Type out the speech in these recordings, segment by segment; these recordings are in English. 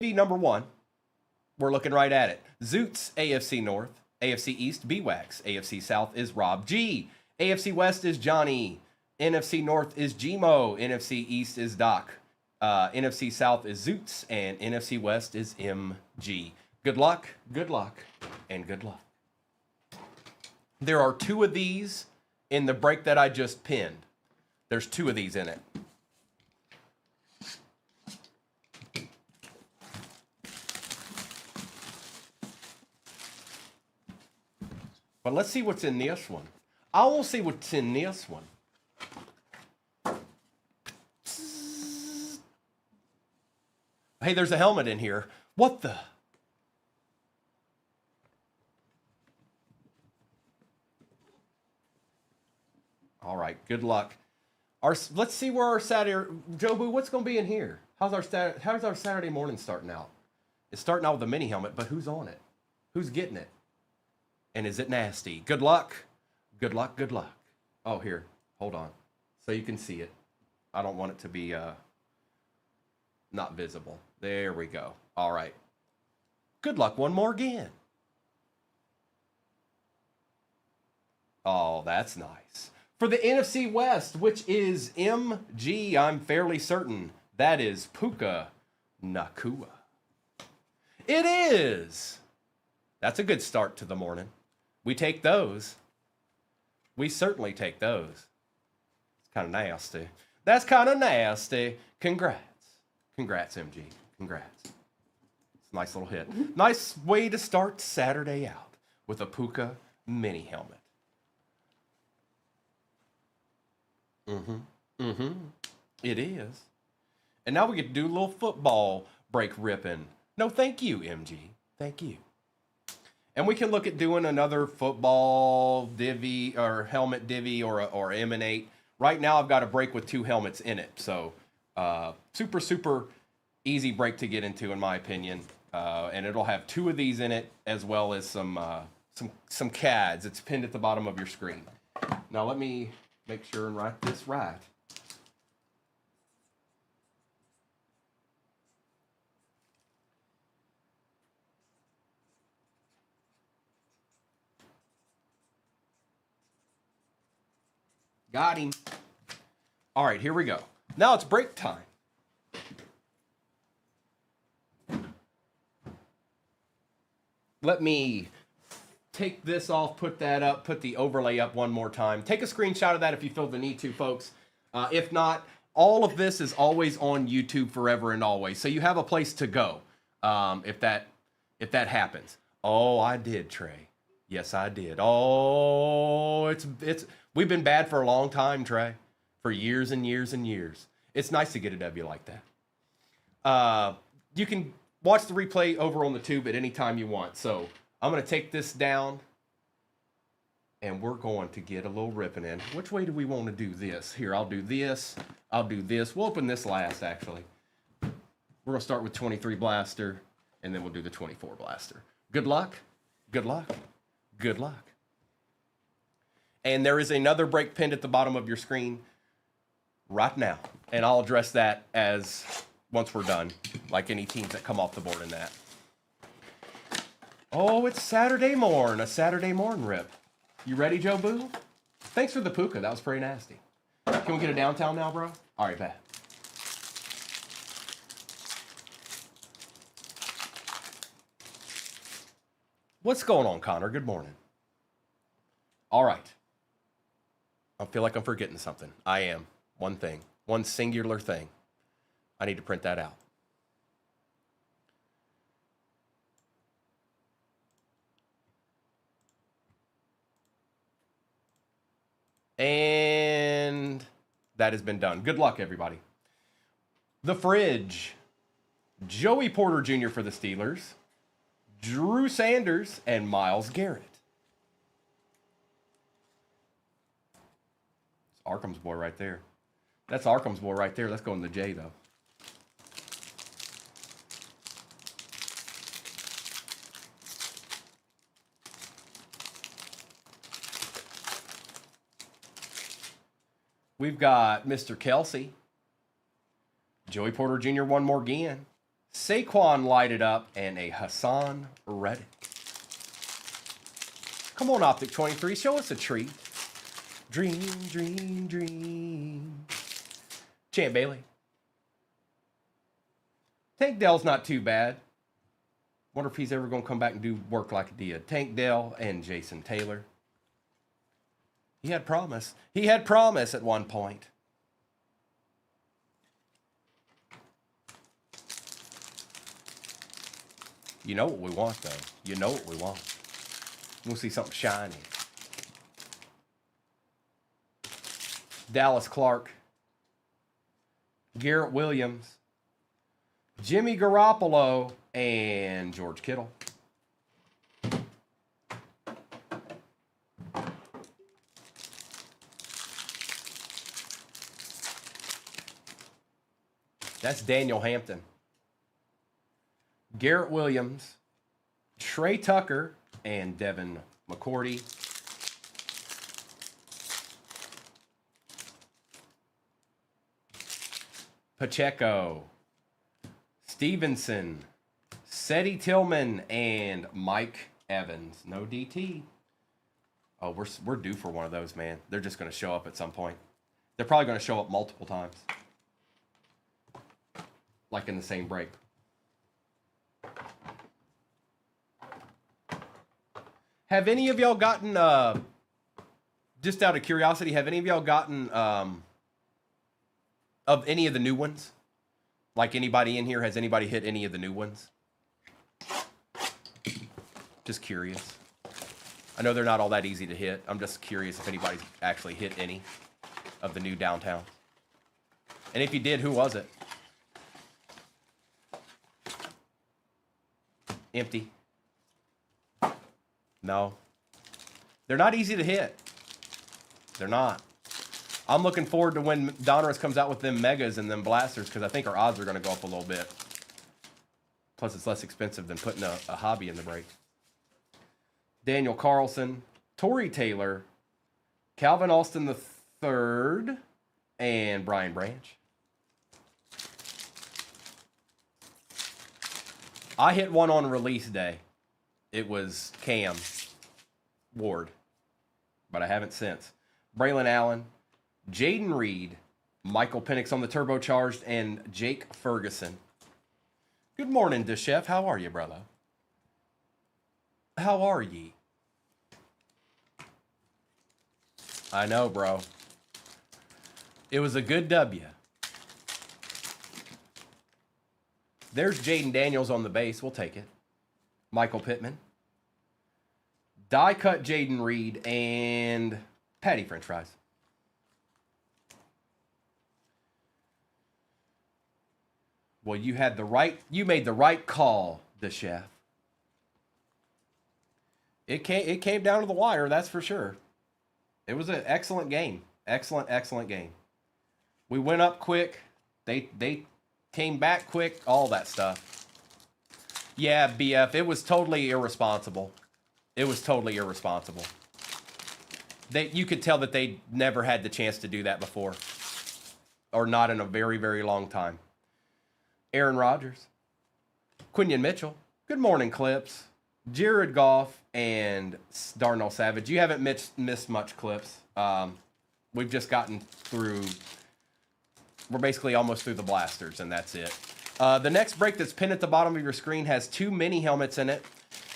number 1. We're looking right at it. Zoots, AFC North. AFC East, B-Wax. AFC South is Rob G. AFC West is Johnny. NFC North is Gmo. NFC East is Doc. NFC South is Zoots. And NFC West is MG. Good luck, and good luck. There are 2 of these in the break that I just pinned. There's 2 of these in it. But let's see what's in this one. I will see what's in this one. Hey, there's a helmet in here. What the? All right, good luck. Let's see where our Saturday, Jobu, what's going to be in here? How's our Saturday morning starting out? It's starting out with a mini helmet, but who's on it? Who's getting it? And is it nasty? Good luck. Good luck. Oh, here. Hold on. So you can see it. I don't want it to be not visible. There we go. All right. Good luck one more again. Oh, that's nice. For the NFC West, which is MG, I'm fairly certain that is Puka Nakua. It is. That's a good start to the morning. We take those. We certainly take those. It's kind of nasty. That's kind of nasty. Congrats. Congrats, MG. Congrats. It's a nice little hit. Nice way to start Saturday out with a Puka mini helmet. It is. And now we get to do a little football break ripping. No, thank you, MG. Thank you. And we can look at doing another football divvy or helmet divvy or emanate. Right now I've got a break with 2 helmets in it. So super easy break to get into in my opinion. And it'll have 2 of these in it as well as some CADs. It's pinned at the bottom of your screen. Now let me make sure and write this right. Got him. All right, here we go. Now it's break time. Let me take this off, put that up, put the overlay up one more time. Take a screenshot of that if you feel the need to, folks. If not, all of this is always on YouTube forever and always. So you have a place to go if that happens. Oh, I did, Trey. Yes, I did. Oh, we've been bad for a long time, Trey. For years and years and years. It's nice to get a W like that. You can watch the replay over on the tube at any time you want. So I'm going to take this down. And we're going to get a little ripping in. Which way do we want to do this? Here, I'll do this. I'll do this. We'll open this last, actually. We're going to start with 23 blaster. And then we'll do the 24 blaster. Good luck. Good luck. Good luck. And there is another break pinned at the bottom of your screen right now. And I'll address that as once we're done, like any teams that come off the board in that. Oh, it's Saturday morn, a Saturday morn rip. You ready, Joe Boo? Thanks for the Puka. That was pretty nasty. Can we get a downtown now, bro? All right, bet. What's going on, Connor? Good morning. All right. I feel like I'm forgetting something. I am. One thing. One singular thing. I need to print that out. And that has been done. Good luck, everybody. The fridge. Joey Porter Jr. for the Steelers. Drew Sanders and Myles Garrett. It's Arkham's boy right there. That's Arkham's boy right there. Let's go in the J, though. We've got Mr. Kelsey. Joey Porter Jr. one more again. Saquon lighted up, and a Hassan Reddick. Come on, Optic 23, show us a treat. Dream, dream, dream. Champ Bailey. Tank Dell's not too bad. Wonder if he's ever going to come back and do work like he did. Tank Dell and Jason Taylor. He had promise. He had promise at one point. You know what we want, though. You know what we want. We'll see something shiny. Dallas Clark. Garrett Williams. Jimmy Garoppolo. And George Kittle. That's Daniel Hampton. Garrett Williams, Trey Tucker, and Devin McCourty. Pacheco, Stevenson, Seti Tillman, and Mike Evans. No DT. Oh, we're due for one of those, man. They're just going to show up at some point. They're probably going to show up multiple times. Like in the same break. Have any of y'all gotten, just out of curiosity, have any of y'all gotten of any of the new ones? Like anybody in here, has anybody hit any of the new ones? Just curious. I know they're not all that easy to hit. I'm just curious if anybody's actually hit any of the new downtown. And if you did, who was it? Empty. No. They're not easy to hit. They're not. I'm looking forward to when Donruss comes out with them megas and them blasters because I think our odds are going to go up a little bit. Plus, it's less expensive than putting a hobby in the break. Daniel Carlson, Torrey Taylor, Calvin Austin III, and Brian Branch. I hit one on release day. It was Cam Ward, but I haven't since. Braylon Allen, Jaden Reed, Michael Penix on the turbocharged, and Jake Ferguson. Good morning, DeChef. How are you, brother? How are ye? I know, bro. It was a good W. There's Jaden Daniels on the base. We'll take it. Michael Pittman. Die cut Jaden Reed and Patty French fries. Well, you made the right call, the chef. It came down to the wire, that's for sure. It was an excellent game. Excellent game. We went up quick. They came back quick, all that stuff. Yeah, BF, it was totally irresponsible. It was totally irresponsible. You could tell that they never had the chance to do that before. Or not in a very, very long time. Aaron Rodgers. Quinion Mitchell. Good morning, Clips. Jared Goff and Darnell Savage. You haven't missed much, Clips. We've just gotten through... We're basically almost through the blasters, and that's it. The next break that's pinned at the bottom of your screen has 2 mini helmets in it.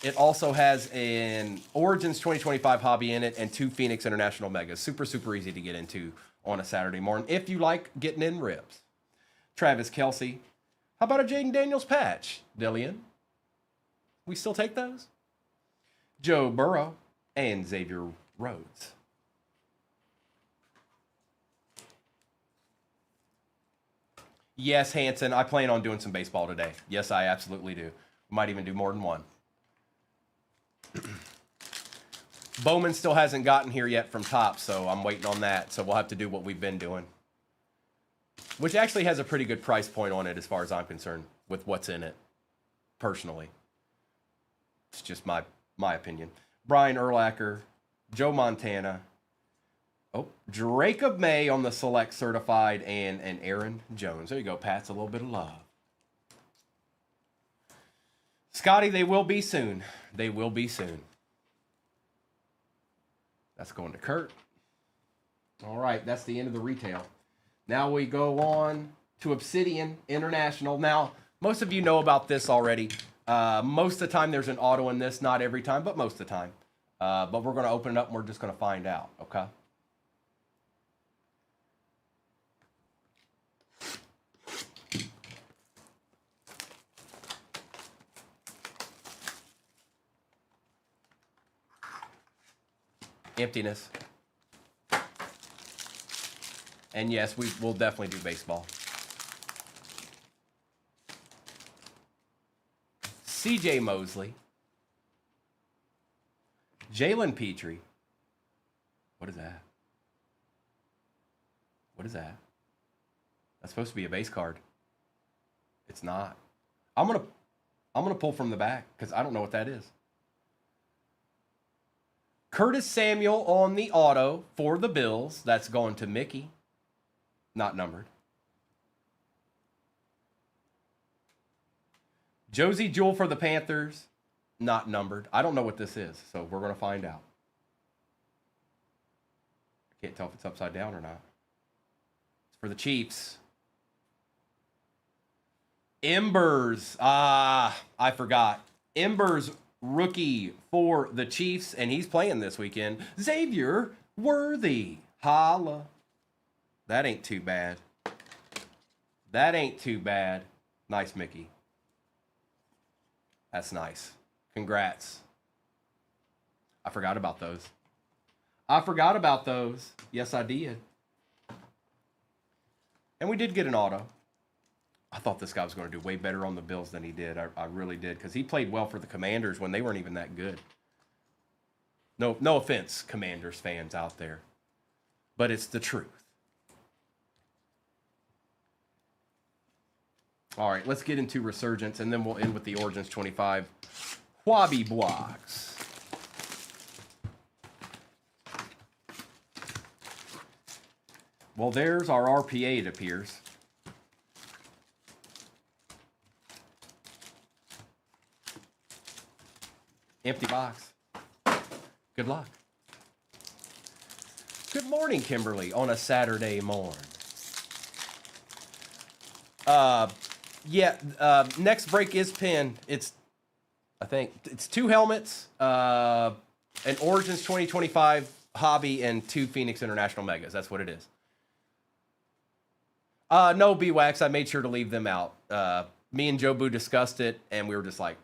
It also has an Origins 2025 hobby in it and 2 Phoenix International Megas. Super, super easy to get into on a Saturday morning if you like getting in ribs. Travis Kelce. How about a Jaden Daniels patch, Dillian? We still take those? Joe Burrow and Xavier Rhodes. Yes, Hanson, I plan on doing some baseball today. Yes, I absolutely do. Might even do more than one. Bowman still hasn't gotten here yet from Top, so I'm waiting on that. So we'll have to do what we've been doing. Which actually has a pretty good price point on it as far as I'm concerned with what's in it, personally. It's just my opinion. Brian Urlacher, Joe Montana, Jacob May on the Select Certified, and Aaron Jones. There you go, Pat. It's a little bit of love. Scotty, they will be soon. They will be soon. That's going to Kurt. All right, that's the end of the retail. Now we go on to Obsidian International. Now, most of you know about this already. Most of the time there's an auto in this. Not every time, but most of the time. But we're going to open it up and we're just going to find out, okay? Emptiness. And yes, we will definitely do baseball. CJ Mosley. Jalen Petrie. What is that? What is that? That's supposed to be a base card. It's not. I'm gonna pull from the back because I don't know what that is. Curtis Samuel on the auto for the Bills. That's going to Mickey. Not numbered. Josie Jewell for the Panthers. Not numbered. I don't know what this is, so we're going to find out. I can't tell if it's upside down or not. It's for the Chiefs. Embers. I forgot. Embers rookie for the Chiefs, and he's playing this weekend. Xavier Worthy. Holla. That ain't too bad. That ain't too bad. Nice, Mickey. That's nice. Congrats. I forgot about those. I forgot about those. Yes, I did. And we did get an auto. I thought this guy was going to do way better on the Bills than he did. I really did, because he played well for the Commanders when they weren't even that good. No offense, Commanders fans out there. But it's the truth. All right, let's get into Resurgence, and then we'll end with the Origins 25 Wabi blocks. Well, there's our RPA, it appears. Empty box. Good luck. Good morning, Kimberly, on a Saturday morn. Next break is pinned. I think it's 2 helmets, an Origins 2025 Hobby, and 2 Phoenix International Megas. That's what it is. No, B-Wax, I made sure to leave them out. Me and Jobu discussed it, and we were just like,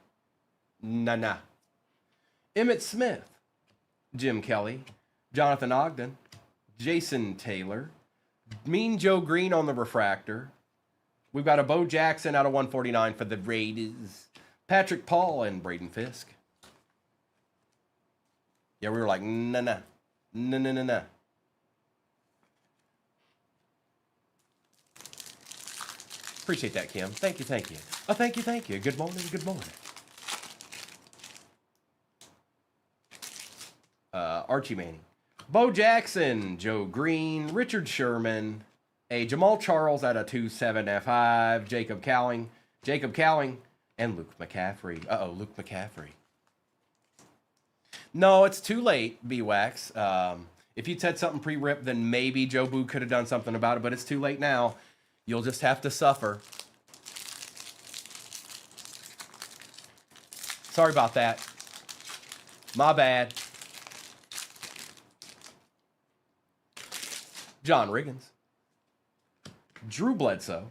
nah. Emmett Smith, Jim Kelly, Jonathan Ogden, Jason Taylor, Mean Joe Green on the refractor. We've got a Bo Jackson out of 149 for the Raiders. Patrick Paul and Braden Fisk. Yeah, we were like, nah. Appreciate that, Kim. Thank you. Oh, thank you. Good morning. Archie Manning. Bo Jackson, Joe Green, Richard Sherman, a Jamal Charles out of 2/7/5, Jacob Cowling, and Luke McCaffrey. Luke McCaffrey. No, it's too late, B-Wax. If you'd said something pre-rip, then maybe Joe Boo could have done something about it, but it's too late now. You'll just have to suffer. Sorry about that. My bad. John Riggins. Drew Bledsoe.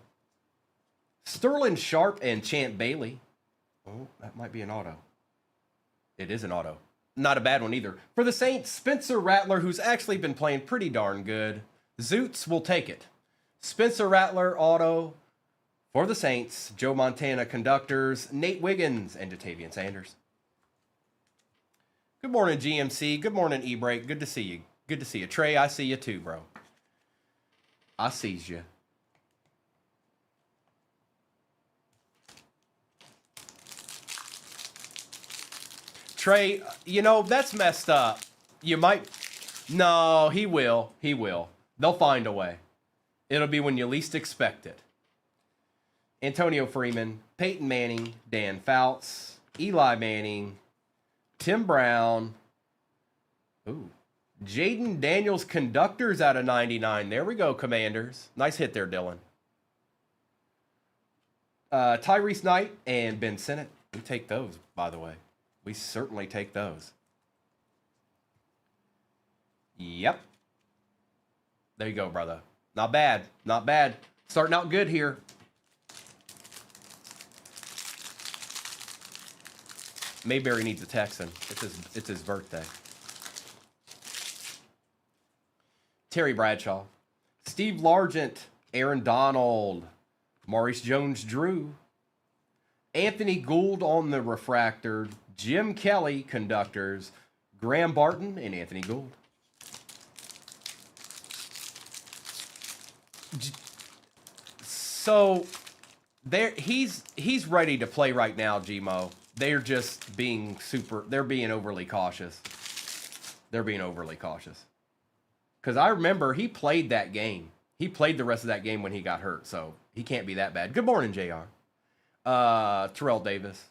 Sterling Sharp and Champ Bailey. Oh, that might be an auto. It is an auto. Not a bad one either. For the Saints, Spencer Rattler, who's actually been playing pretty darn good. Zoots will take it. Spencer Rattler, auto for the Saints. Joe Montana, conductors. Nate Wiggins and Jatavian Sanders. Good morning, GMC. Good morning, E-Break. Good to see you. Trey, I see you too, bro. I sees you. Trey, that's messed up. You might... No, he will. They'll find a way. It'll be when you least expect it. Antonio Freeman, Peyton Manning, Dan Fouts, Eli Manning, Tim Brown. Ooh. Jaden Daniels Conductors out of 99. There we go, Commanders. Nice hit there, Dylan. Tyrese Knight and Ben Sinnott. We take those, by the way. We certainly take those. Yep. There you go, brother. Not bad. Not bad. Starting out good here. Mayberry needs a Texan. It's his birthday. Terry Bradshaw. Steve Largent. Aaron Donald. Maurice Jones-Drew. Anthony Gould on the refractor. Jim Kelly, Conductors. Graham Barton and Anthony Gould. So there he's ready to play right now, Gmo. They're just being they're being overly cautious. They're being overly cautious. Because I remember he played that game. He played the rest of that game when he got hurt, so he can't be that bad. Good morning, JR. Terrell Davis.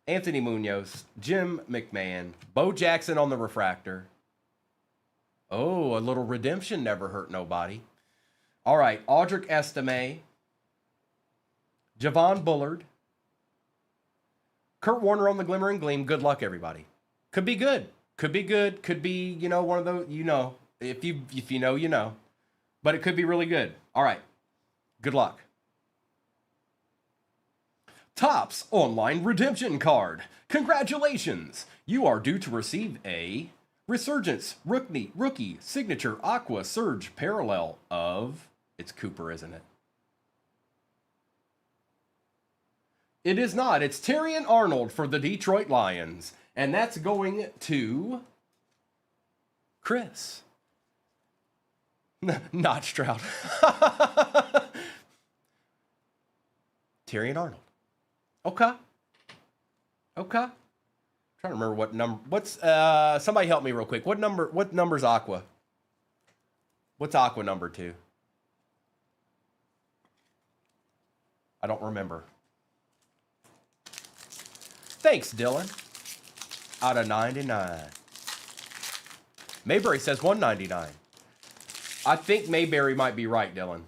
Anthony Munoz. Jim McMahon. Bo Jackson on the refractor. Oh, a little redemption never hurt nobody. All right, Audric Estime. Javon Bullard. Kurt Warner on the Glimmer and Gleam. Good luck, everybody. Could be good. Could be good. Could be, one of those, If you know, you know. But it could be really good. All right. Good luck. Topps Online Redemption Card. Congratulations. You are due to receive a Resurgence Rookie Signature Aqua Surge Parallel of... It's Cooper, isn't it? It is not. It's Terrion Arnold for the Detroit Lions. And that's going to... Chris. Not Stroud. Terrion Arnold. Okay. Trying to remember what number. What's somebody help me real quick. What number's Aqua? What's Aqua number 2? I don't remember. Thanks, Dylan. Out of 99. Mayberry says 199. I think Mayberry might be right, Dylan.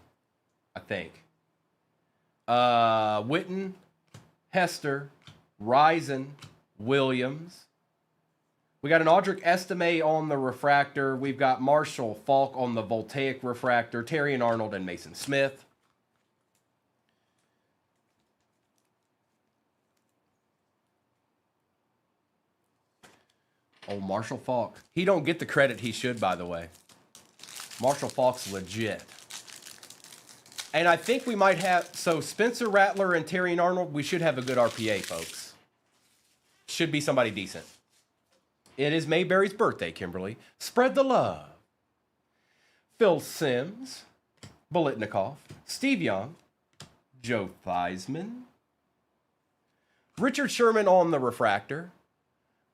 I think. Witten, Hester, Risen, Williams. We got an Audric Estime on the refractor. We've got Marshall Falk on the Voltaic refractor. Terrion Arnold and Mason Smith. Oh, Marshall Falk. He don't get the credit he should, by the way. Marshall Falk's legit. And I think we might have... So, Spencer Rattler and Terrion Arnold, we should have a good RPA, folks. Should be somebody decent. It is Mayberry's birthday, Kimberly. Spread the love. Phil Sims. Bolitnikoff. Steve Young. Joe Theismann. Richard Sherman on the refractor.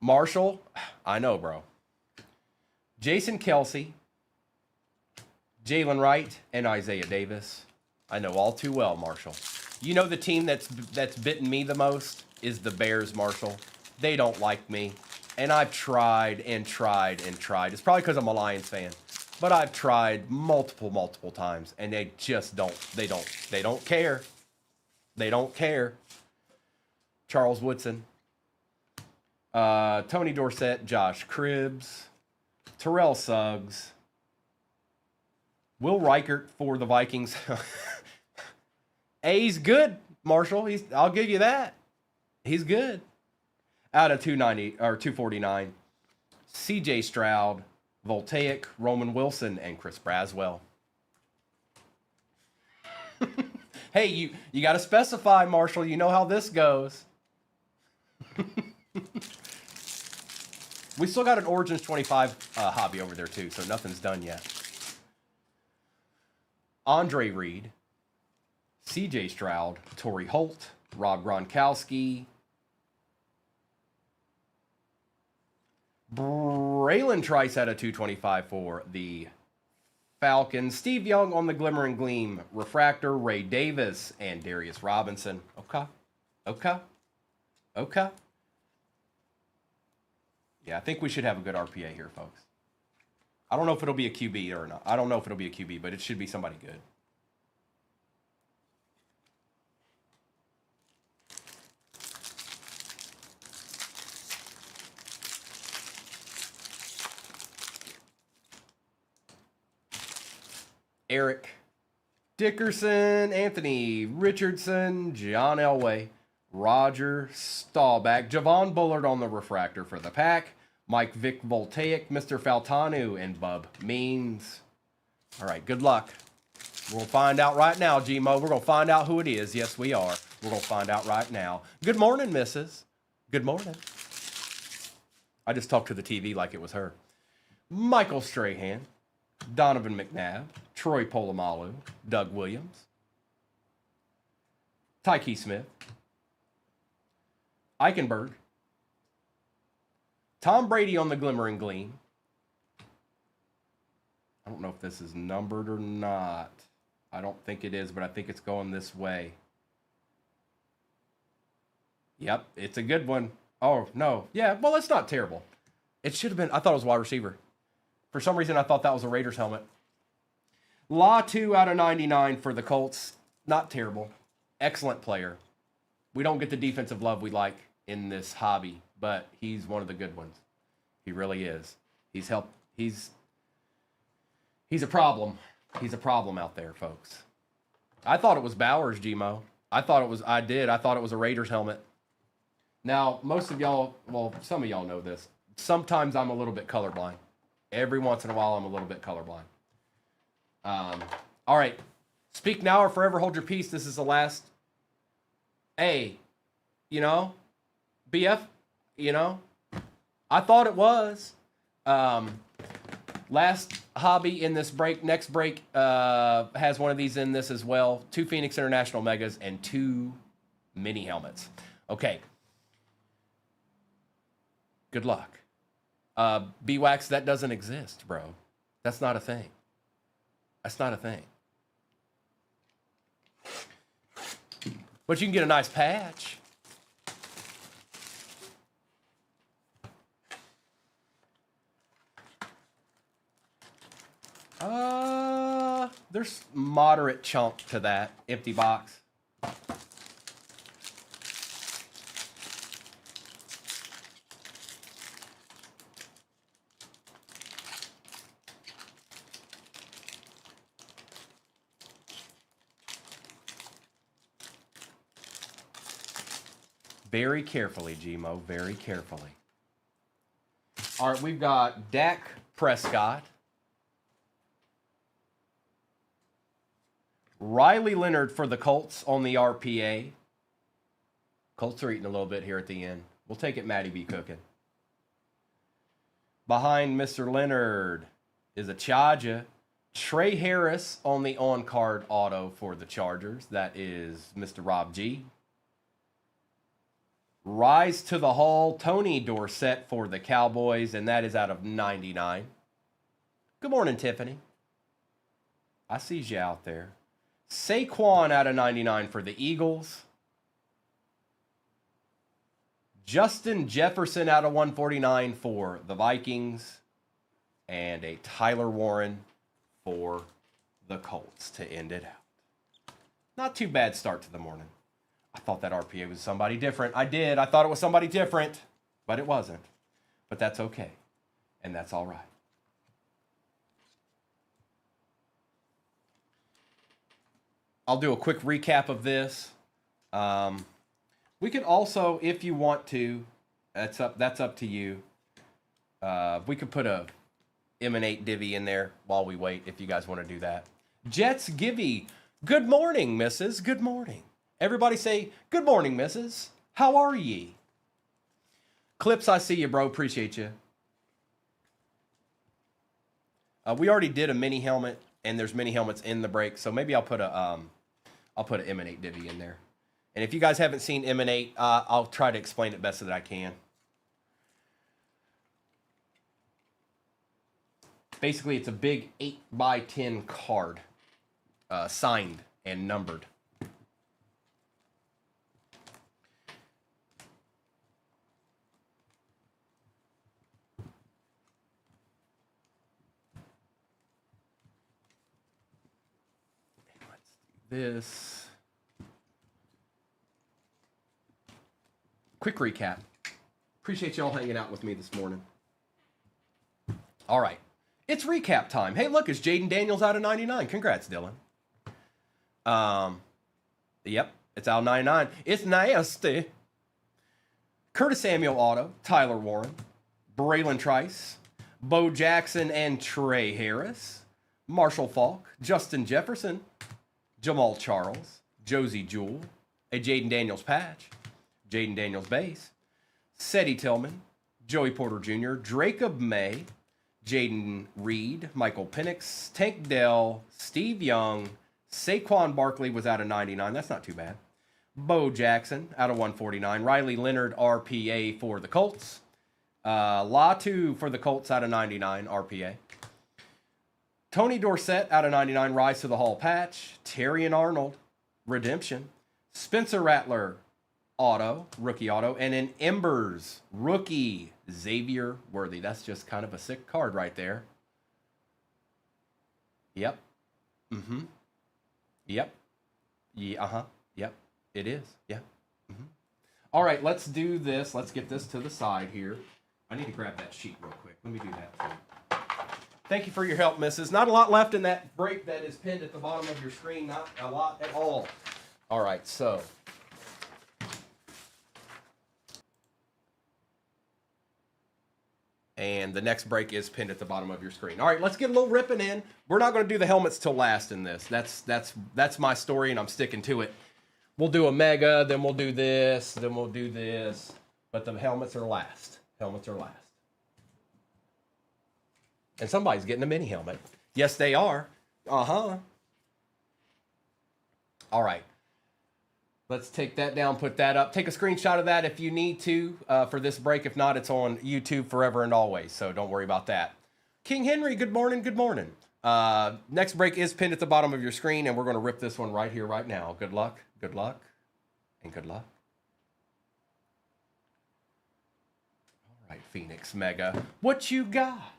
Marshall. I know, bro. Jason Kelsey. Jalen Wright and Isaiah Davis. I know all too well, Marshall. You know the team that's bitten me the most is the Bears, Marshall. They don't like me. And I've tried and tried and tried. It's probably because I'm a Lions fan. But I've tried multiple times. And they just don't care. They don't care. Charles Woodson. Tony Dorsett. Josh Cribbs. Terrell Suggs. Will Reichert for the Vikings. He's good, Marshall. I'll give you that. He's good. Out of 290 or 249. CJ Stroud, Voltaic, Roman Wilson, and Chris Braswell. Hey, you got to specify, Marshall. You know how this goes. We still got an Origins 25 hobby over there too, so nothing's done yet. Andre Reed, C.J. Stroud, Torrey Holt, Rob Gronkowski, Braylon Trice out of 225 for the Falcons. Steve Young on the Glimmer and Gleam refractor. Ray Davis and Darius Robinson. Okay. Yeah, I think we should have a good RPA here, folks. I don't know if it'll be a QB or not. I don't know if it'll be a QB, but it should be somebody good. Eric Dickerson, Anthony Richardson, John Elway, Roger Staubach, Javon Bullard on the refractor for the Pack, Mike Vic Voltaic, Mr. Faltanu, and Bub Means. All right, good luck. We're going to find out right now, Gmo. We're going to find out who it is. Yes, we are. We're going to find out right now. Good morning, Mrs. Good morning. I just talked to the TV like it was her. Michael Strahan, Donovan McNabb, Troy Polamalu, Doug Williams, Tyke Smith, Eichenberg, Tom Brady on the Glimmering Gleam. I don't know if this is numbered or not. I don't think it is, but I think it's going this way. Yep, it's a good one. Oh, no. Yeah, well, it's not terrible. It should have been. I thought it was wide receiver. For some reason, I thought that was a Raiders helmet. Law 2 out of 99 for the Colts. Not terrible. Excellent player. We don't get the defensive love we like in this hobby, but he's one of the good ones. He really is. He's helped. He's a problem. He's a problem out there, folks. I thought it was Bowers, Gmo. I thought it was a Raiders helmet. Now, most of y'all, well, some of y'all know this. Sometimes I'm a little bit colorblind. Every once in a while, I'm a little bit colorblind. All right. Speak now or forever hold your peace. This is the last. Hey, BF, I thought it was. Last hobby in this break. Next break has one of these in this as well. 2 Phoenix International Megas and 2 mini helmets. Okay. Good luck. B-Wax, that doesn't exist, bro. That's not a thing. That's not a thing. But you can get a nice patch. There's moderate chunk to that empty box. Very carefully, Gmo, very carefully. All right, we've got Dak Prescott, Riley Leonard for the Colts on the RPA. Colts are eating a little bit here at the end. We'll take it, Matty B. Cooking. Behind Mr. Leonard is a Charger. Trey Harris on the on-card auto for the Chargers. That is Mr. Rob G. Rise to the Hall, Tony Dorsett for the Cowboys, and that is out of 99. Good morning, Tiffany. I see you out there. Saquon out of 99 for the Eagles. Justin Jefferson out of 149 for the Vikings. And a Tyler Warren for the Colts to end it out. Not too bad start to the morning. I thought that RPA was somebody different. I did. I thought it was somebody different, but it wasn't. But that's okay. And that's all right. I'll do a quick recap of this. We could also, if you want to, that's up to you. We could put a Emanate divvy in there while we wait if you guys want to do that. Jets Givey. Good morning, Mrs. Good morning. Everybody say, good morning, Mrs. How are ye? Clips, I see you, bro. Appreciate you. We already did a mini helmet, and there's mini helmets in the break, so maybe I'll put an Emanate divvy in there. And if you guys haven't seen Emanate, I'll try to explain it best that I can. Basically, it's a big 8x10 card, signed and numbered. this. Quick recap. Appreciate y'all hanging out with me this morning. All right. It's recap time. Hey, look, it's Jaden Daniels out of 99. Congrats, Dylan. Yep, it's out of 99. It's nasty. Curtis Samuel auto, Tyler Warren, Braylon Trice, Bo Jackson and Trey Harris, Marshall Falk, Justin Jefferson, Jamal Charles, Josie Jewell, a Jaden Daniels patch, Jaden Daniels base, Seti Tillman, Joey Porter Jr., Jacob May, Jaden Reed, Michael Penix, Tank Dell, Steve Young, Saquon Barkley was out of 99. That's not too bad. Bo Jackson out of 149. Riley Leonard RPA for the Colts. Latu for the Colts out of 99 RPA. Tony Dorsett out of 99 Rise to the Hall patch. Terry and Arnold redemption. Spencer Rattler auto, rookie auto. And then Embers rookie Xavier Worthy. That's just kind of a sick card right there. Yep. Mm-hmm. Yep. Yeah, uh-huh. Yep. It is. Yeah. Mm-hmm. All right, let's do this. Let's get this to the side here. I need to grab that sheet real quick. Let me do that for you. Thank you for your help, missus. Not a lot left in that break that is pinned at the bottom of your screen. Not a lot at all. All right, so. And the next break is pinned at the bottom of your screen. All right, let's get a little ripping in. We're not going to do the helmets till last in this. That's my story, and I'm sticking to it. We'll do a mega, then we'll do this, then we'll do this. But the helmets are last. Helmets are last. And somebody's getting a mini helmet. Yes, they are. Uh-huh. All right. Let's take that down, put that up. Take a screenshot of that if you need to for this break. If not, it's on YouTube forever and always, so don't worry about that. King Henry, good morning, good morning. Next break is pinned at the bottom of your screen, and we're going to rip this one right here, right now. Good luck, and good luck. All right, Phoenix Mega. What you got?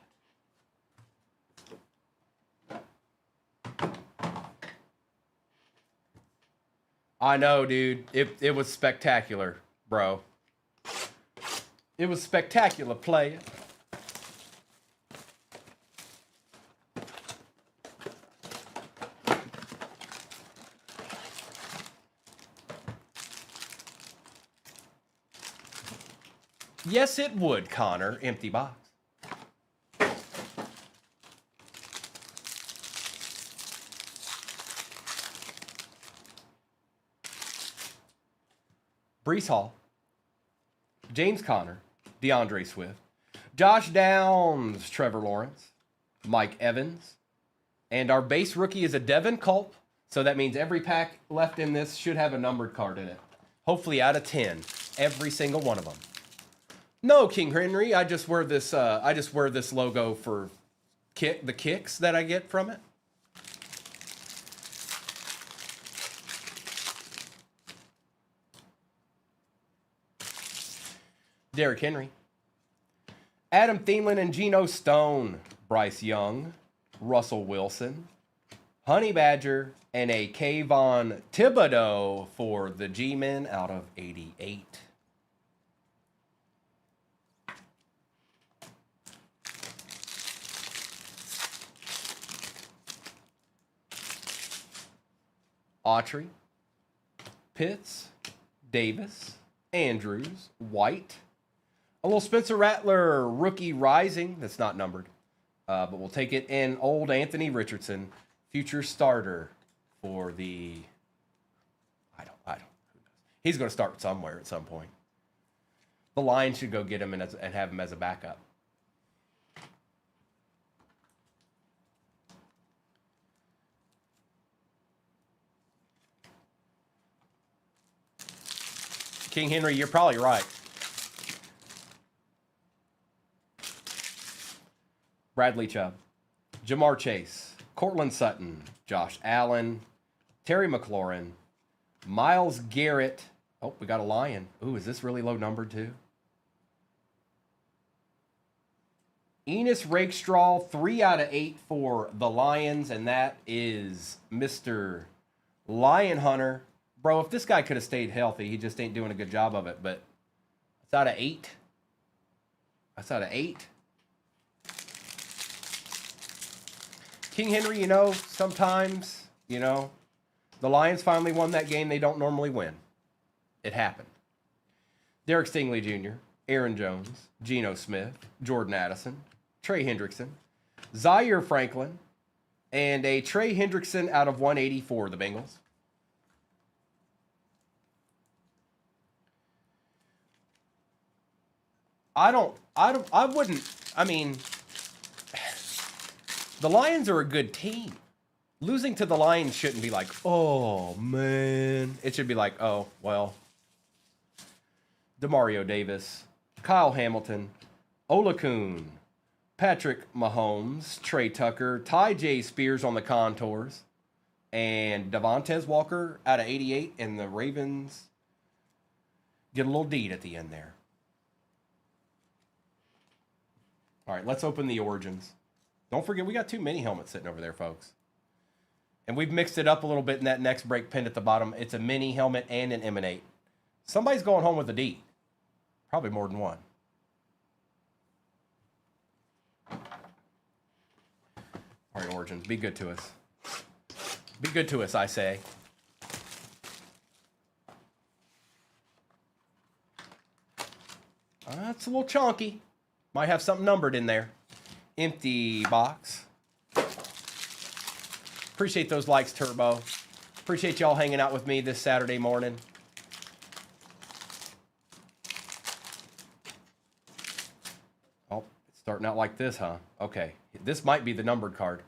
I know, dude. It was spectacular, bro. It was spectacular, player. Yes, it would, Connor. Empty box. Brees Hall, James Conner, DeAndre Swift, Josh Downs, Trevor Lawrence, Mike Evans, and our base rookie is a Devin Culp, so that means every pack left in this should have a numbered card in it. Hopefully out of 10, every single one of them. No, King Henry, I just wear this logo for the kicks that I get from it. Derrick Henry, Adam Thielen and Geno Stone, Bryce Young, Russell Wilson, Honey Badger, and a Kayvon Thibodeau for the G-Men out of 88. Autry, Pitts, Davis, Andrews, White, a little Spencer Rattler rookie rising. That's not numbered, but we'll take it. And old Anthony Richardson, future starter for the. I don't. Who knows? He's going to start somewhere at some point. The Lions should go get him and have him as a backup. King Henry, you're probably right. Bradley Chubb, Jamar Chase, Cortland Sutton, Josh Allen, Terry McLaurin, Myles Garrett. Oh, we got a Lion. Ooh, is this really low numbered too? Enos Rakestraw, 3 out of 8 for the Lions, and that is Mr. Lion Hunter. Bro, if this guy could have stayed healthy, he just ain't doing a good job of it. But it's out of 8. That's out of 8. King Henry, you know, sometimes, you know, the Lions finally won that game they don't normally win. It happened. Derek Stingley Jr., Aaron Jones, Geno Smith, Jordan Addison, Trey Hendrickson, Zaire Franklin, and a Trey Hendrickson out of 180 for the Bengals. I wouldn't, I mean, the Lions are a good team. Losing to the Lions shouldn't be like, oh, man. It should be like, oh, well. Demario Davis, Kyle Hamilton, Olakun, Patrick Mahomes, Trey Tucker, Ty J. Spears on the contours, and Devontae Walker out of 88, and the Ravens get a little deed at the end there. All right, let's open the Origins. Don't forget, we got 2 mini helmets sitting over there, folks. And we've mixed it up a little bit in that next break pinned at the bottom. It's a mini helmet and an Emanate. Somebody's going home with a D. Probably more than one. All right, Origins, be good to us. Be good to us, I say. That's a little chonky. Might have something numbered in there. Empty box. Appreciate those likes, Turbo. Appreciate y'all hanging out with me this Saturday morning. Oh, it's starting out like this, huh? Okay. This might be the numbered card.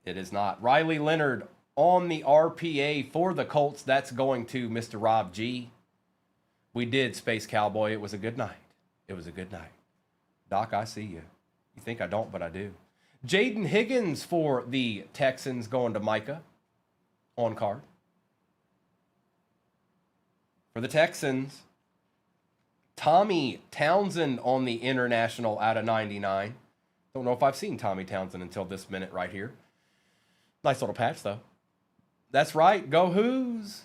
It is not. Riley Leonard on the RPA for the Colts. That's going to Mr. Rob G. We did, Space Cowboy. It was a good night. It was a good night. Doc, I see you. You think I don't, but I do. Jaden Higgins for the Texans going to Micah on card. For the Texans, Tommy Townsend on the international out of 99. Don't know if I've seen Tommy Townsend until this minute right here. Nice little patch, though. That's right. Go Who's.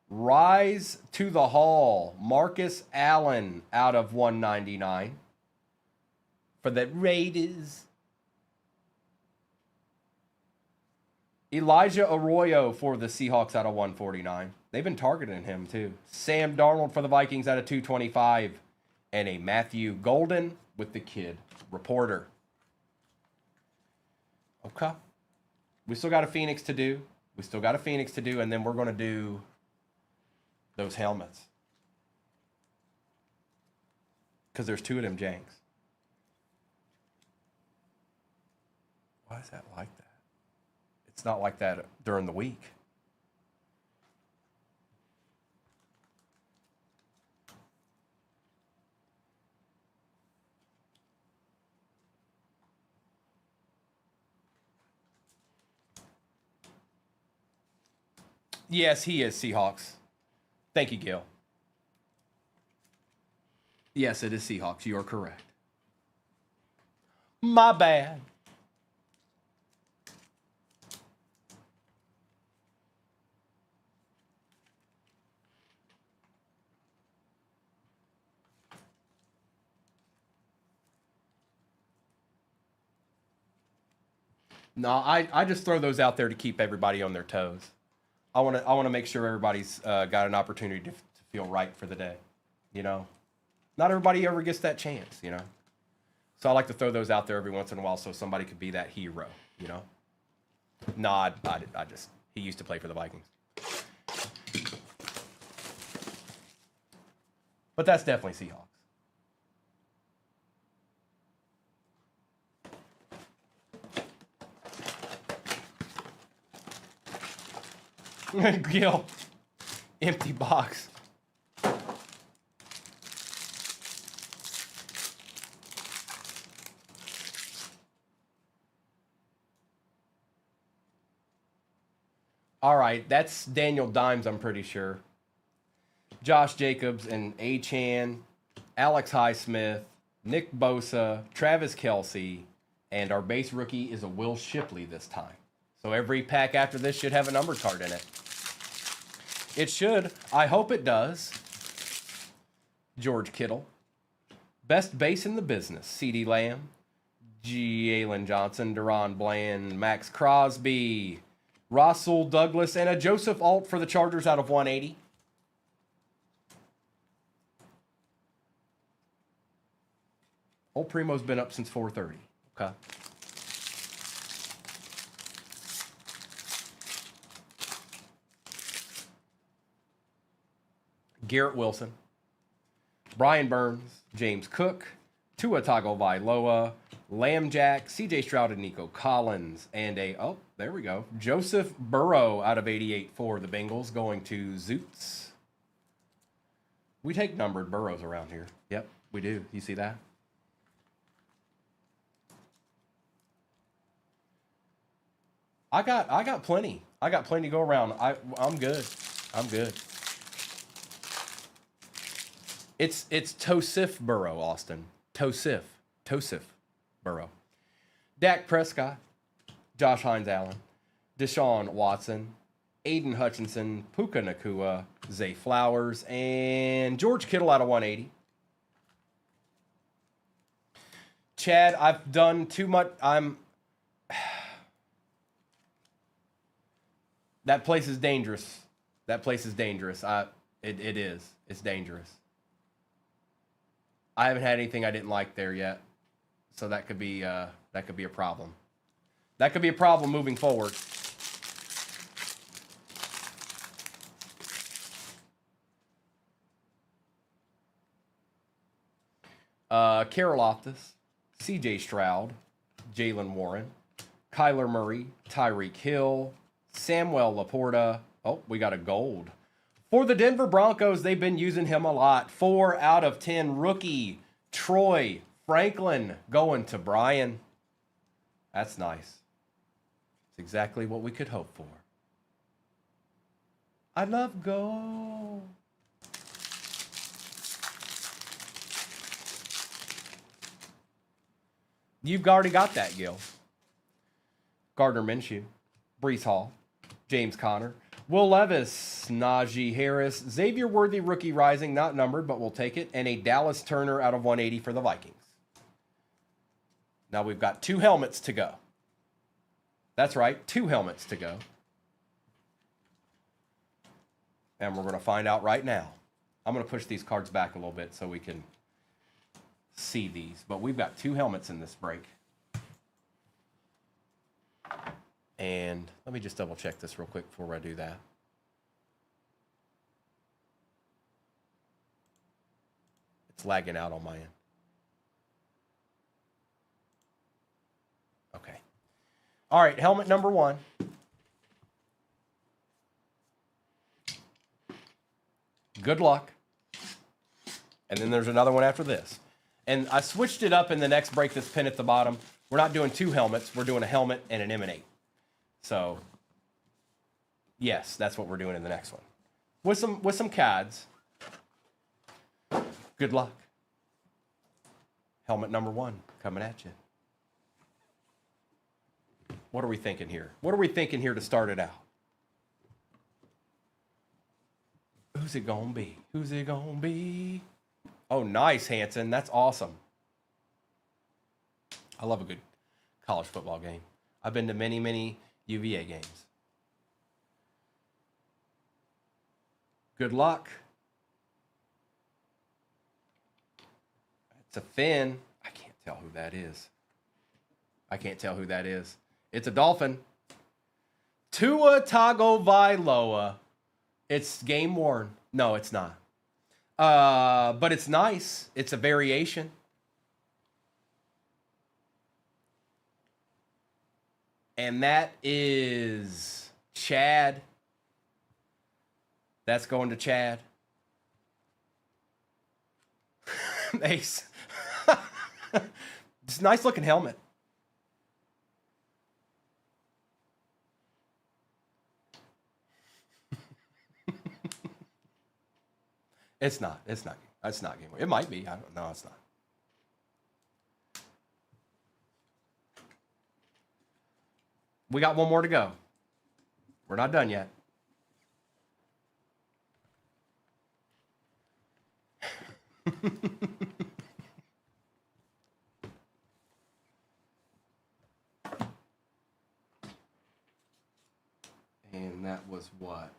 Rise to the Hall. Marcus Allen out of 199. For the Raiders. Elijah Arroyo for the Seahawks out of 149. They've been targeting him, too. Sam Darnold for the Vikings out of 225. And a Matthew Golden with the Kid Reporter. Okay. We still got a Phoenix to do. And then we're going to do those helmets. Because there's 2 of them janks. Why is that like that? It's not like that during the week. Yes, he is Seahawks. Thank you, Gil. Yes, it is Seahawks. You are correct. My bad. No, I just throw those out there to keep everybody on their toes. I want to make sure everybody's got an opportunity to feel right for the day. You know, not everybody ever gets that chance. You know, so I like to throw those out there every once in a while so somebody could be that hero. You know, no, I just he used to play for the Vikings, but that's definitely Seahawks. Gil, empty box. All right, that's Daniel Dimes, I'm pretty sure. Josh Jacobs and Achane, Alex Highsmith, Nick Bosa, Travis Kelce, And our base rookie is a Will Shipley this time. So every pack after this should have a numbered card in it. It should. I hope it does. George Kittle. Best base in the business. CeeDee Lamb. Jalen Johnson. Deron Bland. Max Crosby. Russell Douglas. And a Joseph Alt for the Chargers out of 180. Old Primo's been up since 4:30. Okay. Garrett Wilson, Brian Burns, James Cook, Tua Tagovailoa, Lamb Jack, C.J. Stroud and Nico Collins, and there we go, Joseph Burrow out of 88 for the Bengals, going to Zoots. We take numbered Burrows around here. Yep, we do. You see that? I got plenty. I got plenty to go around. I'm good. I'm good. It's Tosif Burrow, Austin. Tosif Burrow. Dak Prescott, Josh Hines Allen, Deshaun Watson, Aiden Hutchinson, Puka Nacua, Zay Flowers, and George Kittle out of 180. Chad, I've done too much. That place is dangerous. That place is dangerous. It is. It's dangerous. I haven't had anything I didn't like there yet, so that could be a problem. That could be a problem moving forward. Carol Loftus, C.J. Stroud, Jalen Warren, Kyler Murray, Tyreek Hill, Samuel Laporta. Oh, we got a gold. For the Denver Broncos, they've been using him a lot. 4 out of 10 rookie Troy Franklin going to Brian. That's nice. It's exactly what we could hope for. I love gold. You've already got that, Gil. Gardner Minshew, Breece Hall, James Conner, Will Levis, Najee Harris, Xavier Worthy, rookie rising, not numbered, but we'll take it, and a Dallas Turner out of 180 for the Vikings. Now we've got 2 helmets to go. That's right, 2 helmets to go. And we're going to find out right now. I'm going to push these cards back a little bit so we can see these. But we've got 2 helmets in this break. And let me just double check this real quick before I do that. It's lagging out on my end. Okay. All right, helmet number 1. Good luck. And then there's another one after this. And I switched it up in the next break, this pin at the bottom. We're not doing 2 helmets. We're doing a helmet and an emanate. So, yes, that's what we're doing in the next one. With some CADs. Good luck. Helmet number 1 coming at you. What are we thinking here? What are we thinking here to start it out? Who's it gonna be? Who's it gonna be? Oh, nice, Hanson. That's awesome. I love a good college football game. I've been to many, many UVA games. Good luck. It's a fin. I can't tell who that is. I can't tell who that is. It's a Dolphin. Tua Tagovailoa. It's game worn. No, it's not. But it's nice. It's a variation. And that is Chad. That's going to Chad. Ace. It's a nice looking helmet. It's not. It's not. It's not game. It might be. I don't know. It's not. We got one more to go. We're not done yet. And that was what?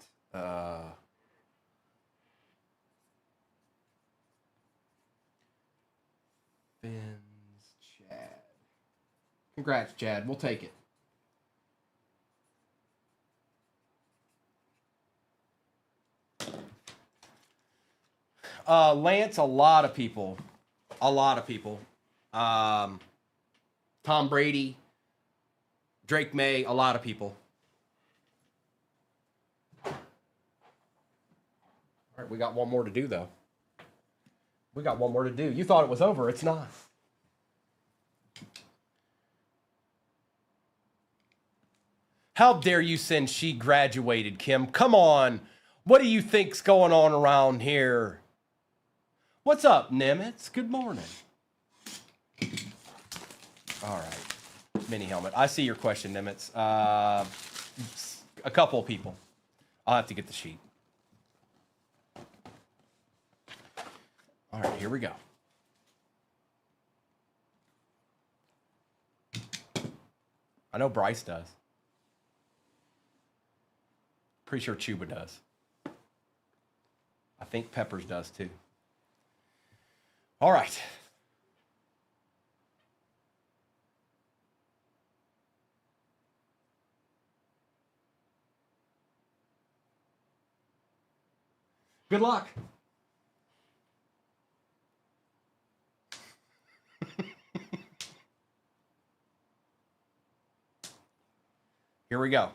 Fins, Chad. Congrats, Chad. We'll take it. Lance, a lot of people. Tom Brady, Drake May, a lot of people. All right, we got one more to do, though. We got one more to do. You thought it was over. It's not. How dare you send she graduated, Kim? Come on. What do you think's going on around here? What's up, Nimitz? Good morning. All right. Mini helmet. I see your question, Nimitz. A couple of people. I'll have to get the sheet. All right, here we go. I know Bryce does. Pretty sure Chuba does. I think Peppers does too. All right. Good luck. Here we go.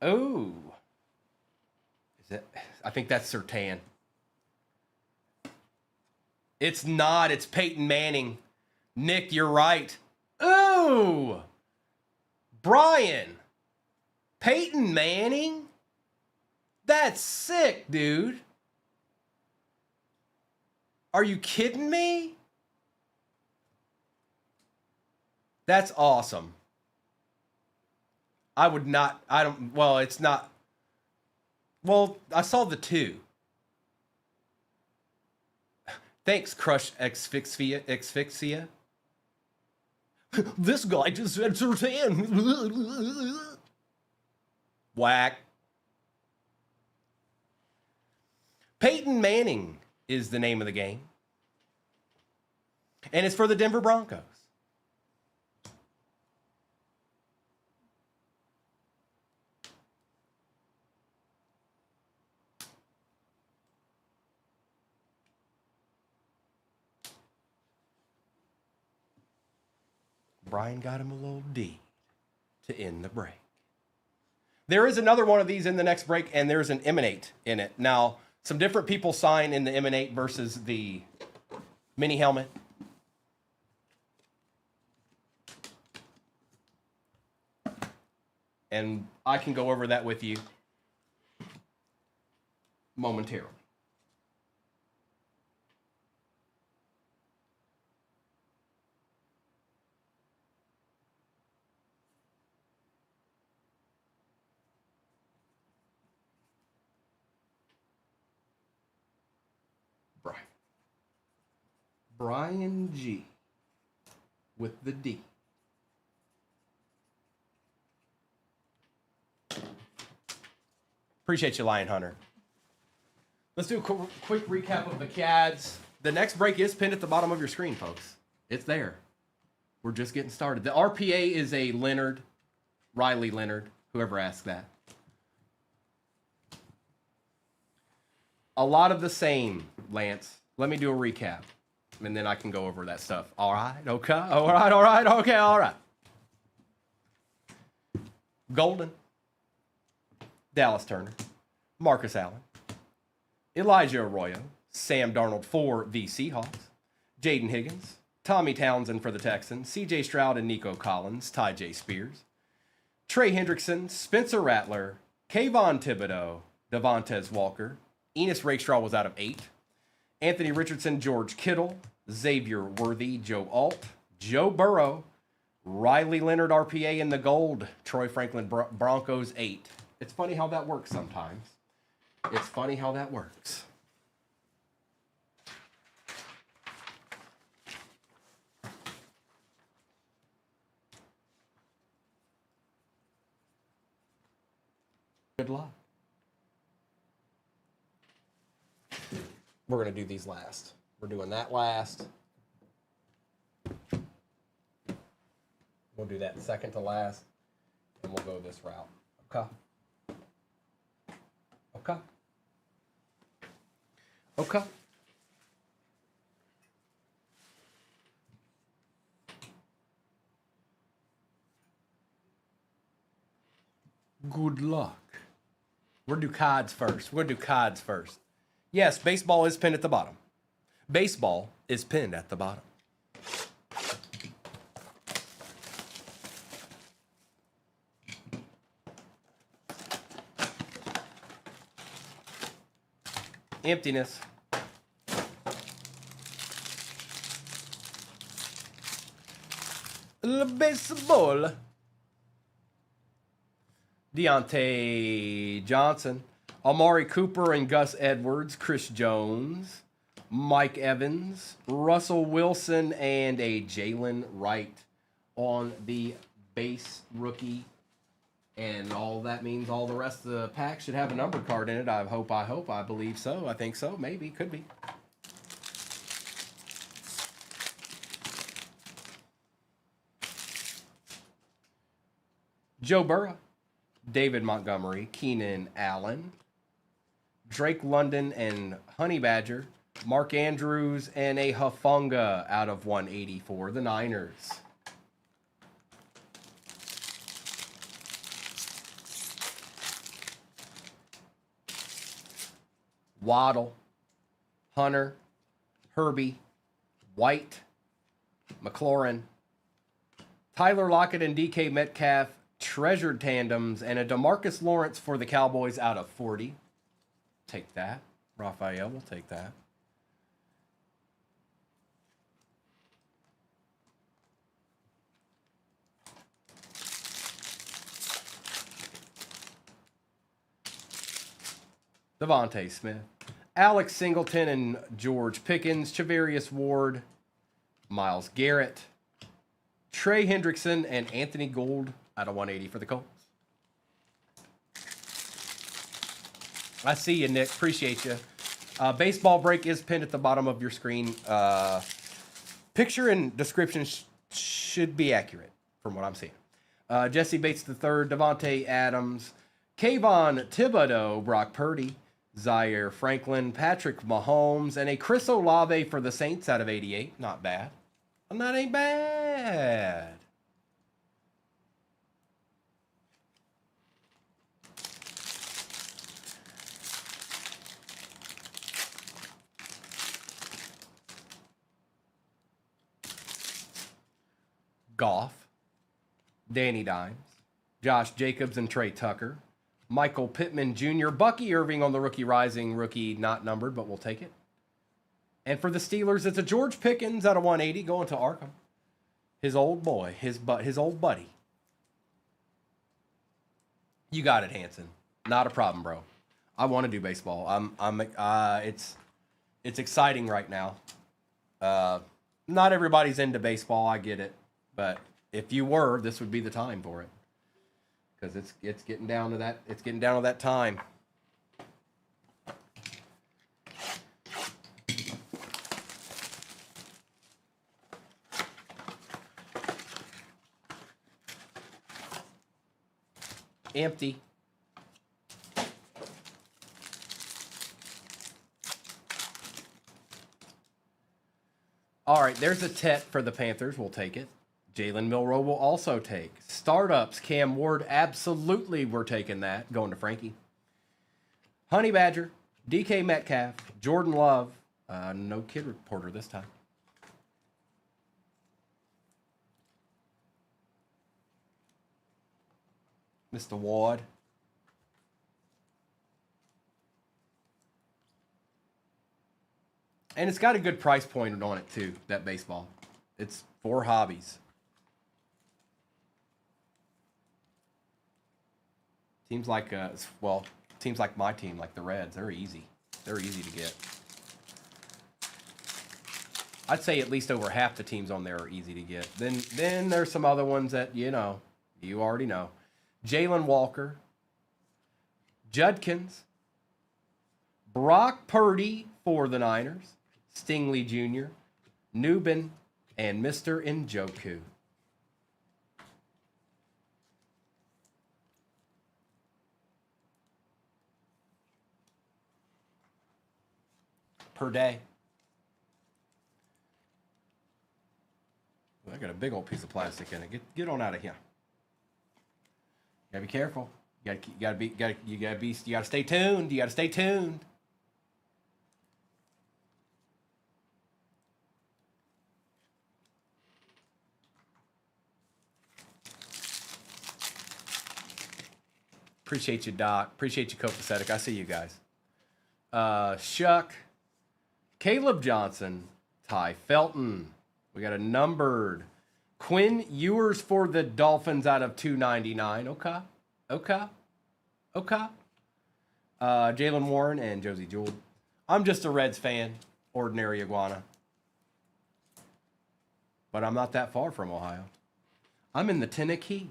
Oh. Is it? I think that's Sertan. It's not. It's Peyton Manning. Nick, you're right. Ooh. Brian. Peyton Manning? That's sick, dude. Are you kidding me? That's awesome. I would not, I don't, well, it's not, well, I saw the 2. Thanks, Crush Asphyxia. This guy just said Sertan. Whack. Peyton Manning is the name of the game. And it's for the Denver Broncos. Brian got him a little D to end the break. There is another one of these in the next break, and there's an Emanate in it. Now, some different people sign in the Emanate versus the mini helmet. And I can go over that with you momentarily. Brian G with the D. Appreciate you, Lion Hunter. Let's do a quick recap of the CADs. The next break is pinned at the bottom of your screen, folks. It's there. We're just getting started. The RPA is a Leonard, Riley Leonard, whoever asked that. A lot of the same, Lance. Let me do a recap, and then I can go over that stuff. All right, okay, all right, okay, all right. Golden, Dallas Turner, Marcus Allen, Elijah Arroyo, Sam Darnold for the Seahawks, Jaden Higgins, Tommy Townsend for the Texans, C.J. Stroud and Nico Collins, Ty J. Spears, Trey Hendrickson, Spencer Rattler, Kayvon Thibodeau, Devontae Walker, Enos Rakestraw was out of 8, Anthony Richardson, George Kittle, Xavier Worthy, Joe Alt, Joe Burrow, Riley Leonard, RPA in the gold, Troy Franklin, Broncos 8. It's funny how that works sometimes. It's funny how that works. Good luck. We're going to do these last. We're doing that last. We'll do that second to last. And we'll go this route. Okay. Okay. Okay. Good luck. We're going to do cards first. We're going to do cards first. Yes, baseball is pinned at the bottom. Baseball is pinned at the bottom. Emptiness. Le baseball. Deontay Johnson, Amari Cooper and Gus Edwards, Chris Jones, Mike Evans, Russell Wilson, and a Jalen Wright on the base rookie. And all that means all the rest of the pack should have a number card in it. I believe so. I think so. Maybe. Could be. Joe Burrow, David Montgomery, Keenan Allen, Drake London and Honey Badger, Mark Andrews, and a Hufanga out of 180 for the Niners. Waddle, Hunter, Herbie, White, McLaurin, Tyler Lockett and DK Metcalf, treasured tandems, and a DeMarcus Lawrence for the Cowboys out of 40. Take that. Raphael will take that. Devontae Smith, Alex Singleton and George Pickens, Chavarius Ward, Myles Garrett, Trey Hendrickson, and Anthony Gould out of 180 for the Colts. I see you, Nick. Appreciate you. Baseball break is pinned at the bottom of your screen. Picture and description should be accurate from what I'm seeing. Jesse Bates III, Devontae Adams, Kayvon Thibodeau, Brock Purdy, Zaire Franklin, Patrick Mahomes, and a Chris Olave for the Saints out of 88. Not bad. And that ain't bad. Goff, Danny Dimes, Josh Jacobs and Trey Tucker, Michael Pittman Jr., Bucky Irving on the rookie rising, rookie not numbered, but we'll take it. And for the Steelers, it's a George Pickens out of 180 going to Arkham. His old boy, his old buddy. You got it, Hanson. Not a problem, bro. I want to do baseball. It's exciting right now. Not everybody's into baseball. I get it. But if you were, this would be the time for it, because it's getting down to that. It's getting down to that time. Empty. All right, there's a Tet for the Panthers. We'll take it. Jalen Milroe will also take. Startups, Cam Ward, absolutely we're taking that. Going to Frankie. Honey Badger, DK Metcalf, Jordan Love. No kid reporter this time. Mr. Ward. And it's got a good price point on it, too, that baseball. It's for hobbies. Teams like, teams like my team, like the Reds, they're easy. They're easy to get. I'd say at least over half the teams on there are easy to get. Then there's some other ones that, you already know. Jalen Walker, Judkins, Brock Purdy for the Niners, Stingley Jr., Newbin, and Mr. Njoku. Per day. I got a big old piece of plastic in it. Get on out of here. You gotta be careful. You gotta stay tuned. You gotta stay tuned. Appreciate you, Doc. Appreciate you, Copacetic. I see you guys. Shuck, Caleb Johnson, Ty Felton. We got a numbered Quinn Ewers for the Dolphins out of 299. Okay. Jalen Warren and Josie Jewell. I'm just a Reds fan, ordinary iguana. But I'm not that far from Ohio. I'm in the Tennessee.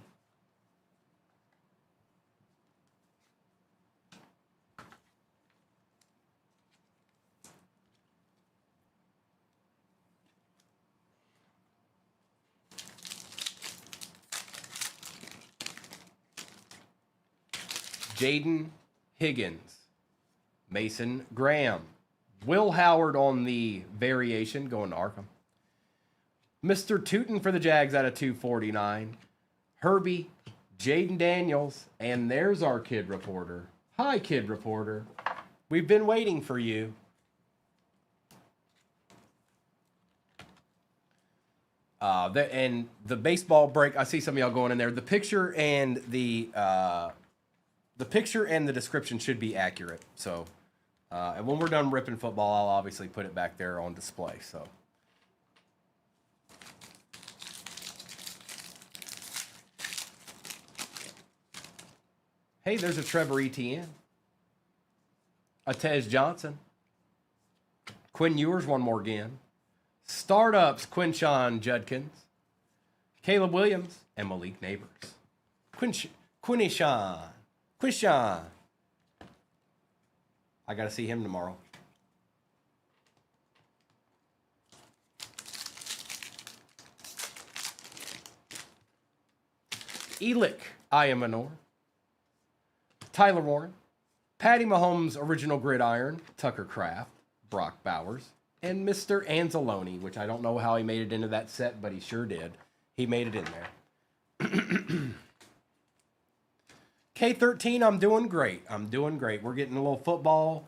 Jaden Higgins, Mason Graham, Will Howard on the variation going to Arkham. Mr. Tootin for the Jags out of 249. Herbie, Jaden Daniels, and there's our kid reporter. Hi, kid reporter. We've been waiting for you. And the baseball break, I see some of y'all going in there. The picture and the description should be accurate. So, and when we're done ripping football, I'll obviously put it back there on display. So, hey, there's a Trevor Etienne, a Tej Johnson, Quinn Ewers one more again, startups Quinshawn Judkins, Caleb Williams, and Malik Neighbors. Quinishawn. I got to see him tomorrow. Elick Ayamanor. Tyler Warren. Patty Mahomes' original gridiron. Tucker Kraft. Brock Bowers. And Mr. Anzalone, which I don't know how he made it into that set, but he sure did. He made it in there. K13, I'm doing great. We're getting a little football,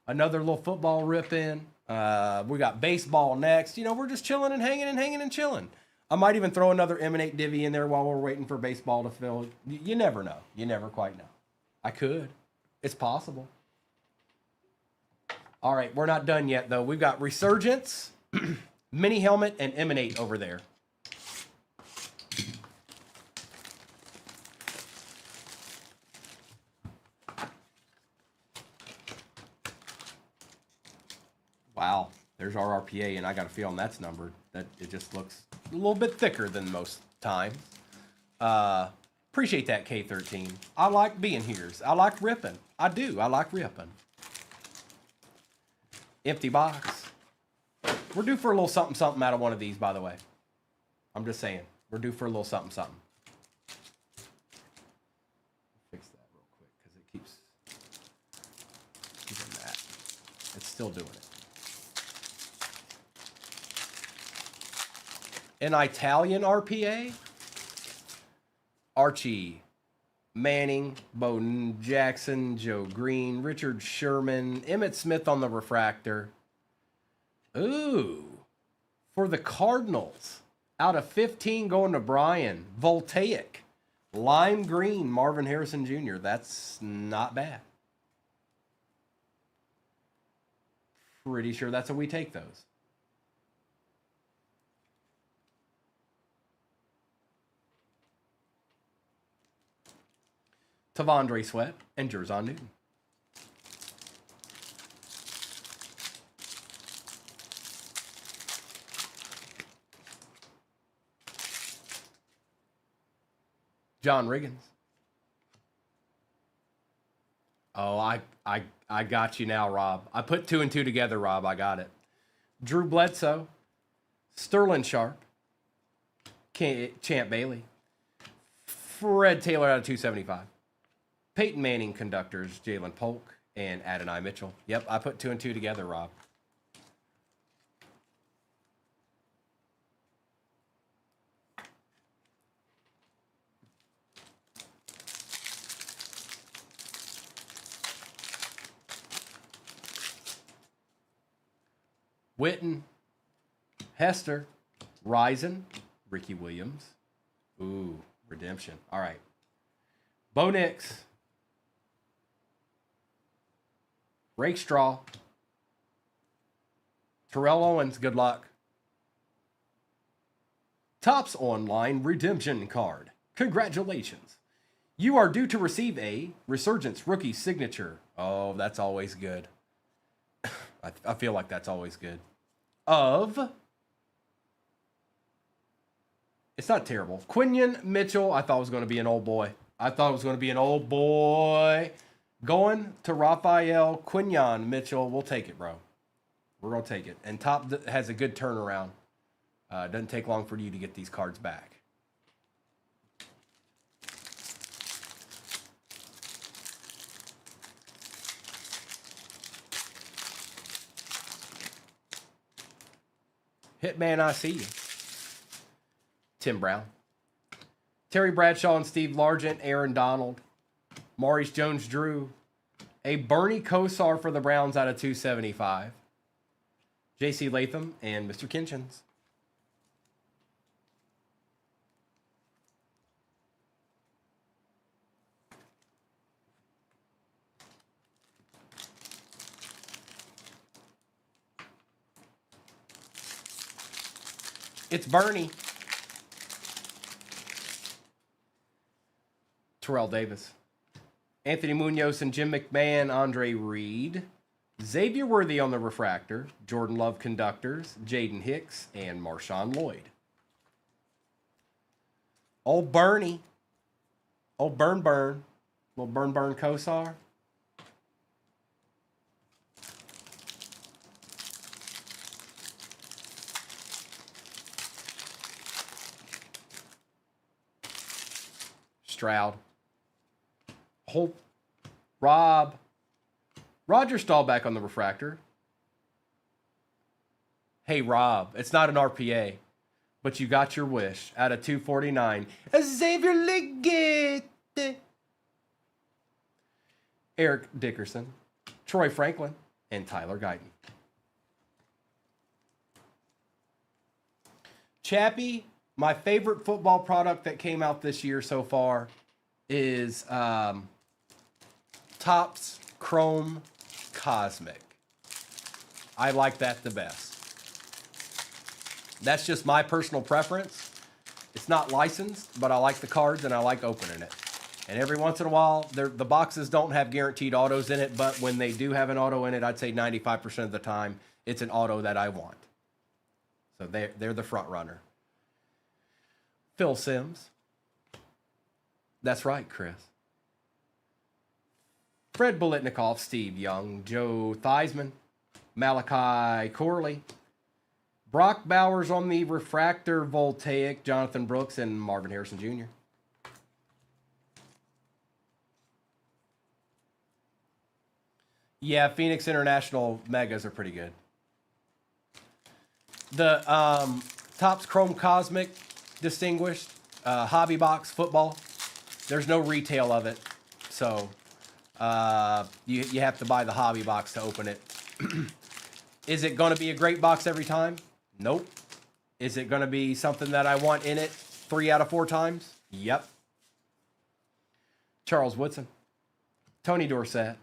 another little football rip in. We got baseball next. We're just chilling and hanging and chilling. I might even throw another Emanate divvy in there while we're waiting for baseball to fill. You never know. You never quite know. I could. It's possible. All right, we're not done yet, though. We've got Resurgence, Mini Helmet, and Emanate over there. Wow, there's our RPA, and I got a feeling that's numbered. That it just looks a little bit thicker than most times. Appreciate that, K13. I like being here. I like ripping. I do. I like ripping. Empty box. We're due for a little something out of one of these, by the way. I'm just saying. We're due for a little something. Fix that real quick because it keeps doing that. It's still doing it. An Italian RPA. Archie Manning, Bowden Jackson, Joe Green, Richard Sherman, Emmett Smith on the refractor. Ooh. For the Cardinals. Out of 15 going to Brian. Voltaic. Lime green, Marvin Harrison Jr. That's not bad. Pretty sure that's how we take those. Tavondre Sweat and Jerzon Newton. John Riggins. Oh, I got you now, Rob. I put 2 and 2 together, Rob. I got it. Drew Bledsoe, Sterling Sharp, Champ Bailey, Fred Taylor out of 275, Peyton Manning conductors, Jalen Polk, and Adonai Mitchell. Yep, I put 2 and 2 together, Rob. Witten, Hester, Risen, Ricky Williams. Ooh, redemption. All right. Bo Nix, Rakestraw, Terrell Owens, good luck. Topps Online redemption card. Congratulations. You are due to receive a Resurgence rookie signature. Oh, that's always good. I feel like that's always good. It's not terrible. Quinion Mitchell, I thought was going to be an old boy. Going to Raphael Quinion Mitchell. We'll take it, bro. We're going to take it. And Top has a good turnaround. It doesn't take long for you to get these cards back. Hitman, I see you. Tim Brown. Terry Bradshaw and Steve Largent, Aaron Donald, Maurice Jones-Drew, a Bernie Kosar for the Browns out of 275, J.C. Latham, and Mr. Kinchins. It's Bernie. Terrell Davis. Anthony Munoz and Jim McMahon, Andre Reed. Xavier Worthy on the refractor. Jordan Love conductors. Jaden Hicks and Marshawn Lloyd. Old Bernie. Old Burn. Little Burn Kosar. Stroud. Hope. Rob. Roger Staubach on the refractor. Hey, Rob, it's not an RPA, but you got your wish out of 249. Xavier Leggett. Eric Dickerson, Troy Franklin, and Tyler Guyton. Chappie, my favorite football product that came out this year so far is Topps Chrome Cosmic. I like that the best. That's just my personal preference. It's not licensed, but I like the cards and I like opening it. And every once in a while, the boxes don't have guaranteed autos in it, but when they do have an auto in it, I'd say 95% of the time, it's an auto that I want. So they're the front runner. Phil Simms. That's right, Chris. Fred Bolitnikoff, Steve Young, Joe Theismann, Malachi Corley, Brock Bowers on the refractor voltaic, Jonathan Brooks, and Marvin Harrison Jr. Yeah, Phoenix International Megas are pretty good. The Topps Chrome Cosmic Distinguished Hobby Box Football, there's no retail of it, so you have to buy the hobby box to open it. Is it going to be a great box every time? Nope. Is it going to be something that I want in it 3 out of 4 times? Yep. Charles Woodson, Tony Dorsett,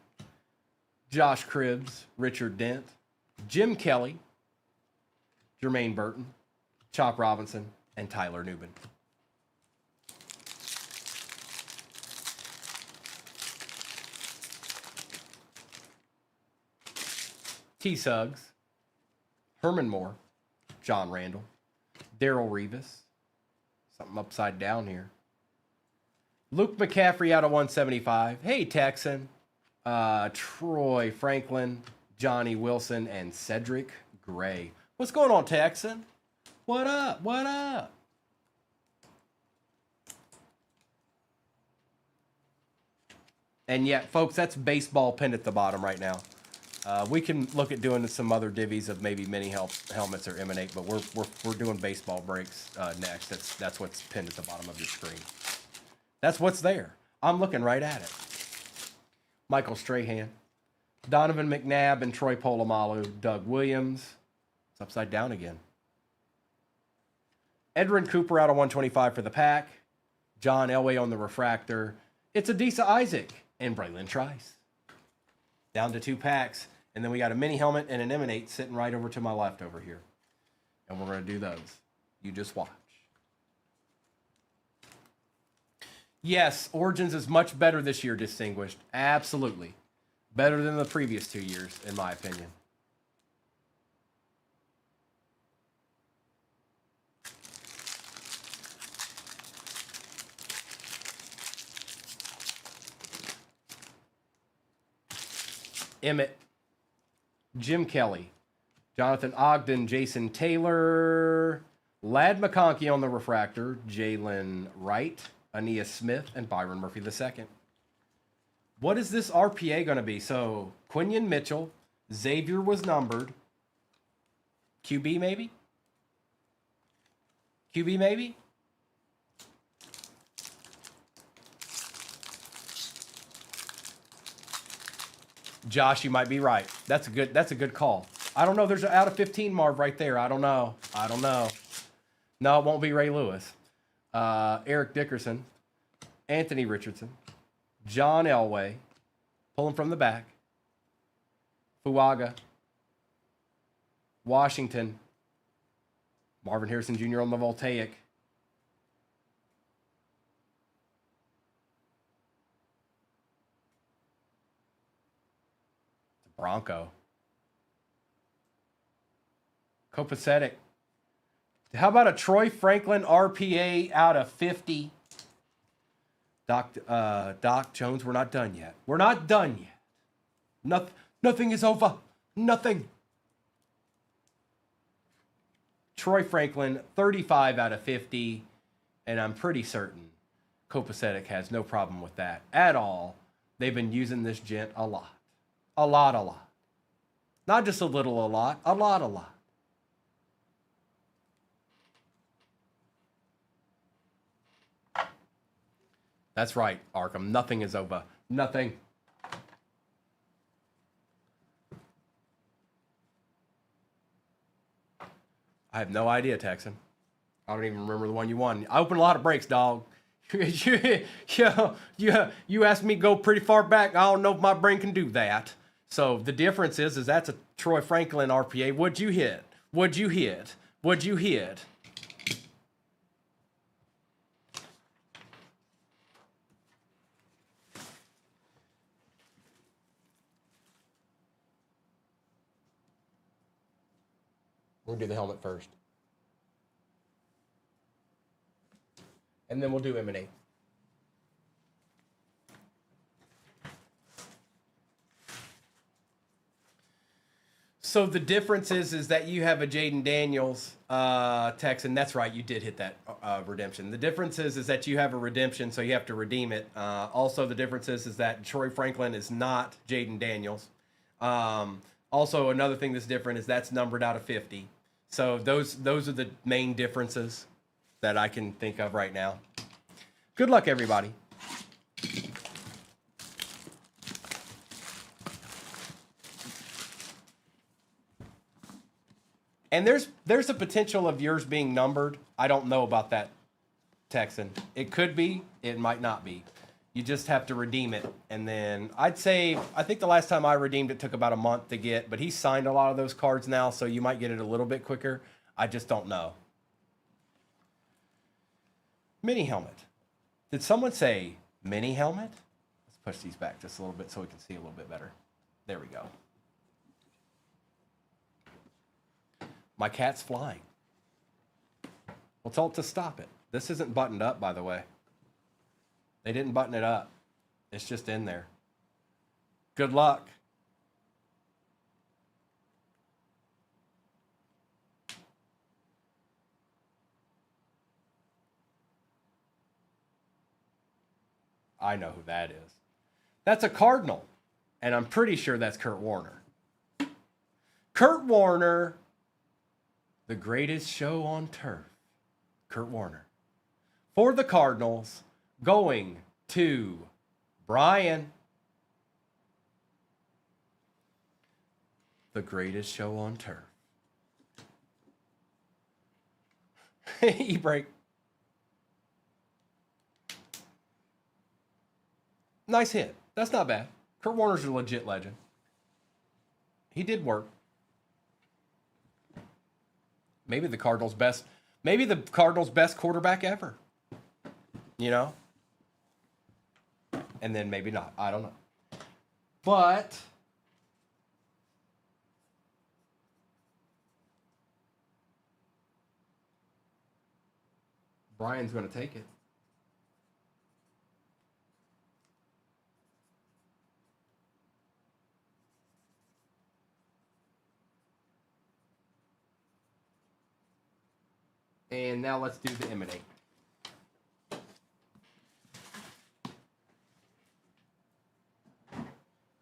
Josh Cribbs, Richard Dent, Jim Kelly, Jermaine Burton, Chop Robinson, and Tyler Newman. T. Suggs, Herman Moore, John Randall, Darrell Revis. Something upside down here. Luke McCaffrey out of 175. Hey, Texan. Troy Franklin, Johnny Wilson, and Cedric Gray. What's going on, Texan? What up? What up? And yet, folks, that's baseball pinned at the bottom right now. We can look at doing some other divvies of maybe mini helmets or emanate, but we're doing baseball breaks next. That's what's pinned at the bottom of your screen. That's what's there. I'm looking right at it. Michael Strahan, Donovan McNabb, and Troy Polamalu. Doug Williams. It's upside down again. Edrin Cooper out of 125 for the Pack. John Elway on the refractor. It's Adisa Isaac and Braylon Trice. Down to 2 packs. And then we got a mini helmet and an emanate sitting right over to my left over here. And we're going to do those. You just watch. Yes, Origins is much better this year, Distinguished. Absolutely. Better than the previous 2 years, in my opinion. Emmett, Jim Kelly, Jonathan Ogden, Jason Taylor, Ladd McConkey on the refractor, Jalen Wright, Aeneas Smith, and Byron Murphy II. What is this RPA going to be? So, Quinion Mitchell, Xavier was numbered. QB maybe? QB maybe? Josh, you might be right. That's a good call. I don't know. There's an out of 15 Marv right there. I don't know. No, it won't be Ray Lewis. Eric Dickerson, Anthony Richardson, John Elway, pulling from the back, Fuaga, Washington, Marvin Harrison Jr. on the Voltaic, Bronco, Copacetic. How about a Troy Franklin RPA out of 50? Doc Jones, we're not done yet. We're not done yet. Nothing is over. Nothing. Troy Franklin, 35 out of 50. And I'm pretty certain Copacetic has no problem with that at all. They've been using this gent a lot. A lot. Not just a little, a lot. A lot. That's right, Arkham. Nothing is over. Nothing. I have no idea, Texan. I don't even remember the one you won. I opened a lot of breaks, dog. You asked me to go pretty far back. I don't know if my brain can do that. So the difference is that's a Troy Franklin RPA. What'd you hit? What'd you hit? We'll do the helmet first. And then we'll do emanate. So the difference is that you have a Jaden Daniels Texan. That's right, you did hit that redemption. The difference is that you have a redemption, so you have to redeem it. Also, the difference is that Troy Franklin is not Jaden Daniels. Also, another thing that's different is that's numbered out of 50. So those are the main differences that I can think of right now. Good luck, everybody. And there's a potential of yours being numbered. I don't know about that, Texan. It could be. It might not be. You just have to redeem it. And then I think the last time I redeemed it took about a month to get, but he signed a lot of those cards now, so you might get it a little bit quicker. I just don't know. Mini helmet. Did someone say mini helmet? Let's push these back just a little bit so we can see a little bit better. There we go. My cat's flying. Well, tell it to stop it. This isn't buttoned up, by the way. They didn't button it up. It's just in there. Good luck. I know who that is. That's a Cardinal. And I'm pretty sure that's Kurt Warner. Kurt Warner, the greatest show on turf. Kurt Warner. For the Cardinals, going to Brian. The greatest show on turf. E-break. Nice hit. That's not bad. Kurt Warner's a legit legend. He did work. Maybe the Cardinals' best quarterback ever. You know? And then maybe not. I don't know. But Brian's going to take it. And now let's do the emanate.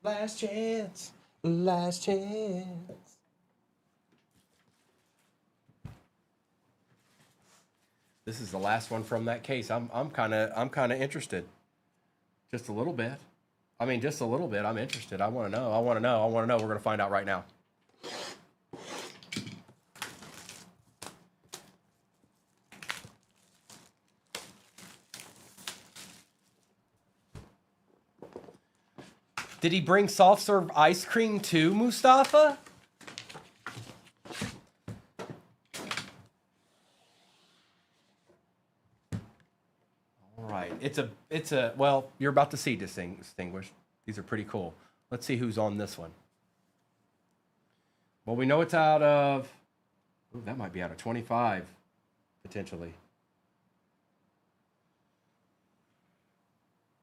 Last chance. Last chance. This is the last one from that case. I'm kind of interested. Just a little bit. I mean, just a little bit. I'm interested. I want to know. We're going to find out right now. Did he bring soft serve ice cream too, Mustafa? All right. It's a well, you're about to see distinguished. These are pretty cool. Let's see who's on this one. Well, we know it's out of, ooh, that might be out of 25, potentially.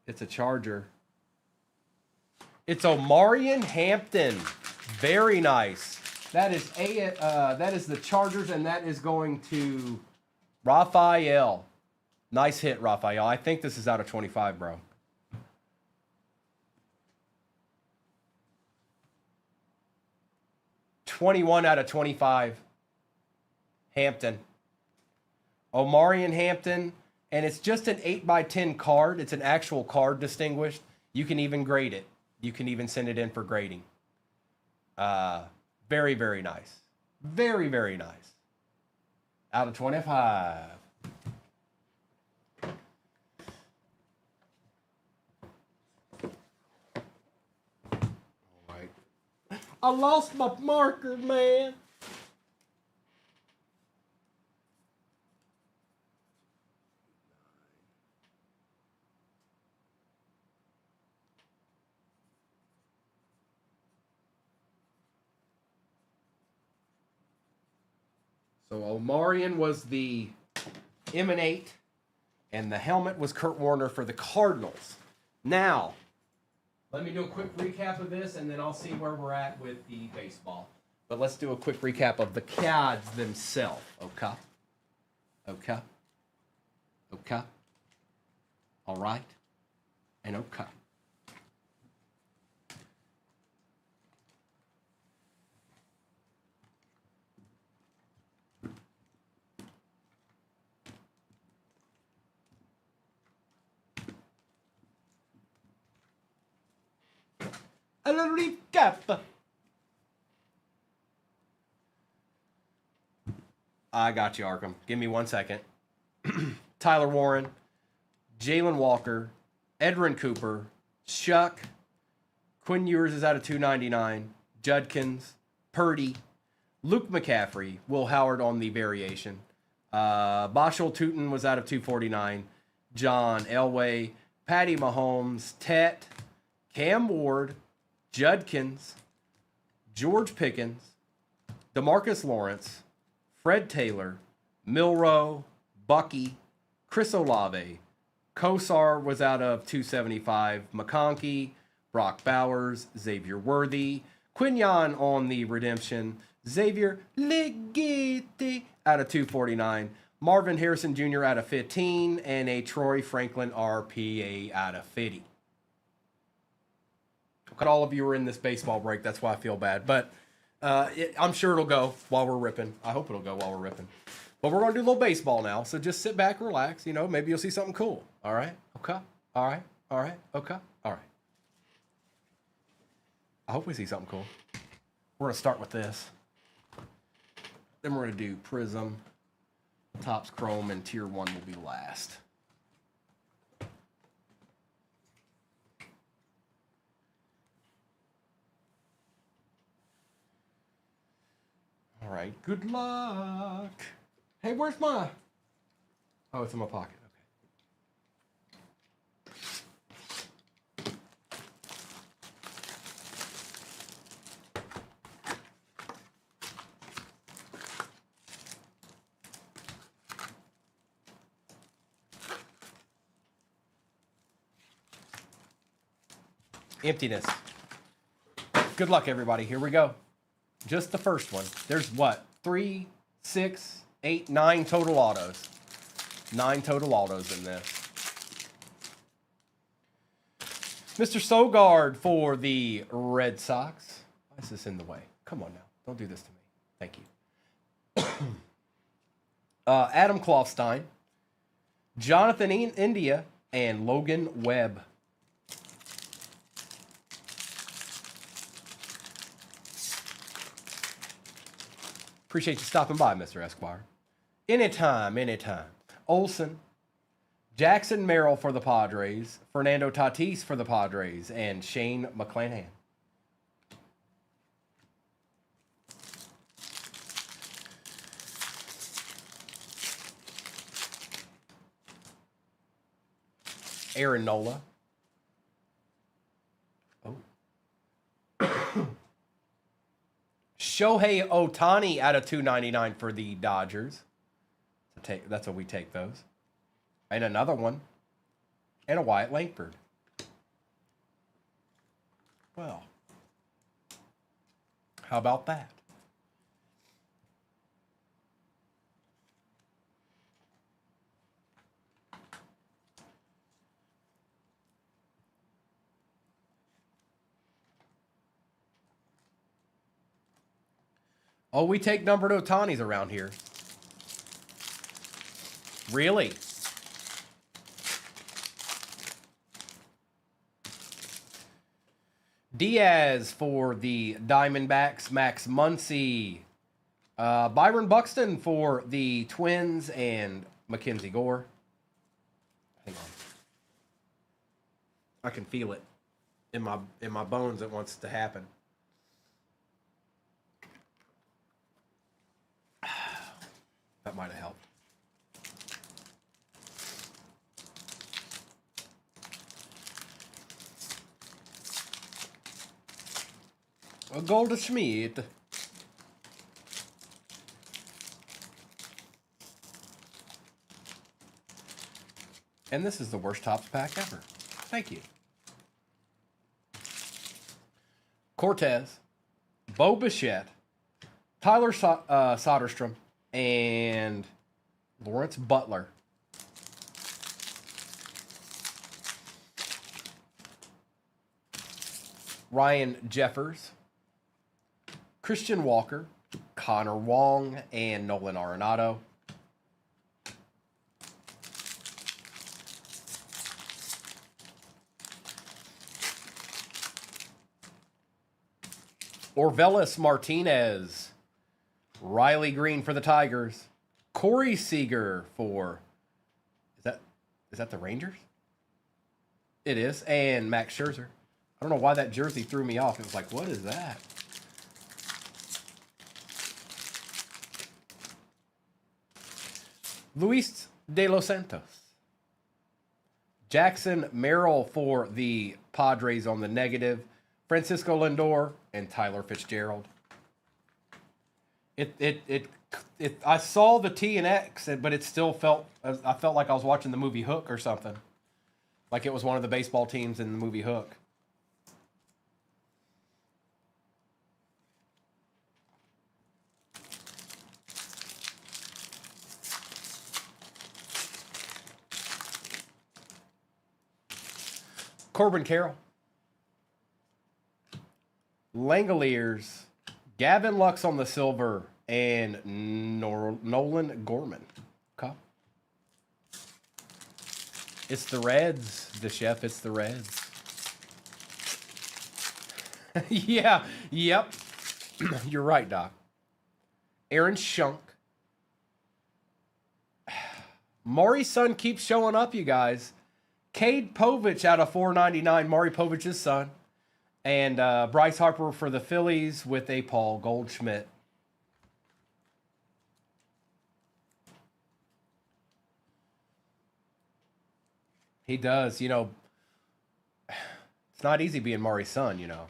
It's a Charger. It's Omarion Hampton. Very nice. That is the Chargers, and that is going to Raphael. Nice hit, Raphael. I think this is out of 25, bro. $21 out of 25. Hampton. Omarion Hampton. And it's just an 8x10 card. It's an actual card, distinguished. You can even grade it. You can even send it in for grading. Very, very nice. Very, very nice. Out of 25. All right. I lost my marker, man. So Omarion was the emanate, and the helmet was Kurt Warner for the Cardinals. Now, let me do a quick recap of this, and then I'll see where we're at with the baseball. But let's do a quick recap of the cards themselves. Okay? Okay? Okay? All right? And okay. A little recap. I got you, Arkham. Give me 1 second. Tyler Warren, Jalen Walker, Edrin Cooper, Shuck, Quinn Ewers is out of 299, Judkins, Purdy, Luke McCaffrey, Will Howard on the variation, Boshel Tootin was out of 249, John Elway, Patty Mahomes, Tet, Cam Ward, Judkins, George Pickens, DeMarcus Lawrence, Fred Taylor, Milroe, Bucky, Chris Olave, Kosar was out of 275, McConkey, Brock Bowers, Xavier Worthy, Quinyon on the redemption, Xavier Legete out of 249, Marvin Harrison Jr. out of 15, and a Troy Franklin RPA out of 50. All of you are in this baseball break. That's why I feel bad. But I'm sure it'll go while we're ripping. I hope it'll go while we're ripping. But we're going to do a little baseball now. So just sit back, relax. You know, maybe you'll see something cool. All right? Okay. All right. All right. Okay. All right. I hope we see something cool. We're going to start with this. Then we're going to do Prism, Topps Chrome, and Tier 1 will be last. All right, good luck. Hey, where's my... Oh, it's in my pocket. Okay. Emptiness. Good luck, everybody. Here we go. Just the first one. There's what? 3, 6, 8, 9 total autos. 9 total autos in this. Mr. Sogard for the Red Sox. Why is this in the way? Come on now. Don't do this to me. Thank you. Adam Kloffstein, Jonathan India, and Logan Webb. Appreciate you stopping by, Mr. Esquire. Anytime, anytime. Olson, Jackson Merrill for the Padres, Fernando Tatis for the Padres, and Shane McClanahan. Aaron Nola. Shohei Ohtani out of 299 for the Dodgers. That's what we take those. And another one. And a Wyatt Langford. Well, how about that? Oh, we take numbered Otanis around here. Really? Diaz for the Diamondbacks, Max Muncy. Byron Buxton for the Twins, and Mackenzie Gore. Hang on. I can feel it in my bones. It wants to happen. That might have helped. A Goldschmidt. And this is the worst Topps pack ever. Thank you. Cortez, Bo Bichette, Tyler Soderstrom, and Lawrence Butler. Ryan Jeffers, Christian Walker, Connor Wong, and Nolan Arenado. Orvelis Martinez, Riley Green for the Tigers, Corey Seager for, is that the Rangers? It is. And Max Scherzer. I don't know why that jersey threw me off. It was like, what is that? Luis De Los Santos. Jackson Merrill for the Padres on the negative. Francisco Lindor and Tyler Fitzgerald. I saw the T and X, but it still I felt like I was watching the movie Hook or something. Like it was one of the baseball teams in the movie Hook. Corbin Carroll. Langoliers. Gavin Lux on the silver. And Nolan Gorman. Okay. It's the Reds, the chef. It's the Reds. Yeah. Yep. You're right, Doc. Aaron Shunk. Maury's son keeps showing up, you guys. Cade Povich out of 499. Maury Povich's son. And Bryce Harper for the Phillies with a Paul Goldschmidt. He does, you know. It's not easy being Maury's son, you know.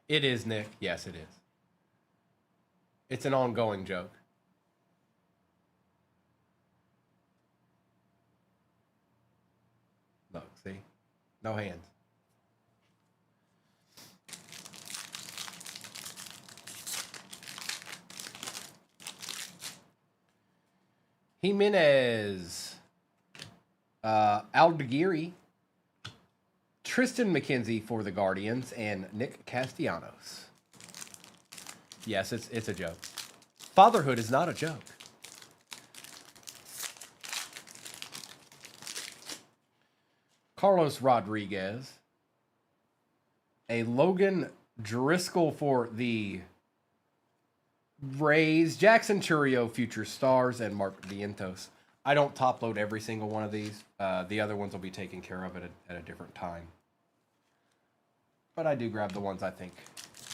It is, Nick. Yes, it is. It's an ongoing joke. Look, see? No hands. Jimenez. Aldeguerri. Tristan McKenzie for the Guardians, and Nick Castellanos. Yes, it's a joke. Fatherhood is not a joke. Carlos Rodriguez. A Logan Driscoll for the Rays. Jackson Churio, Future Stars, and Mark Vientos. I don't top load every single one of these. The other ones will be taken care of at a different time. But I do grab the ones I think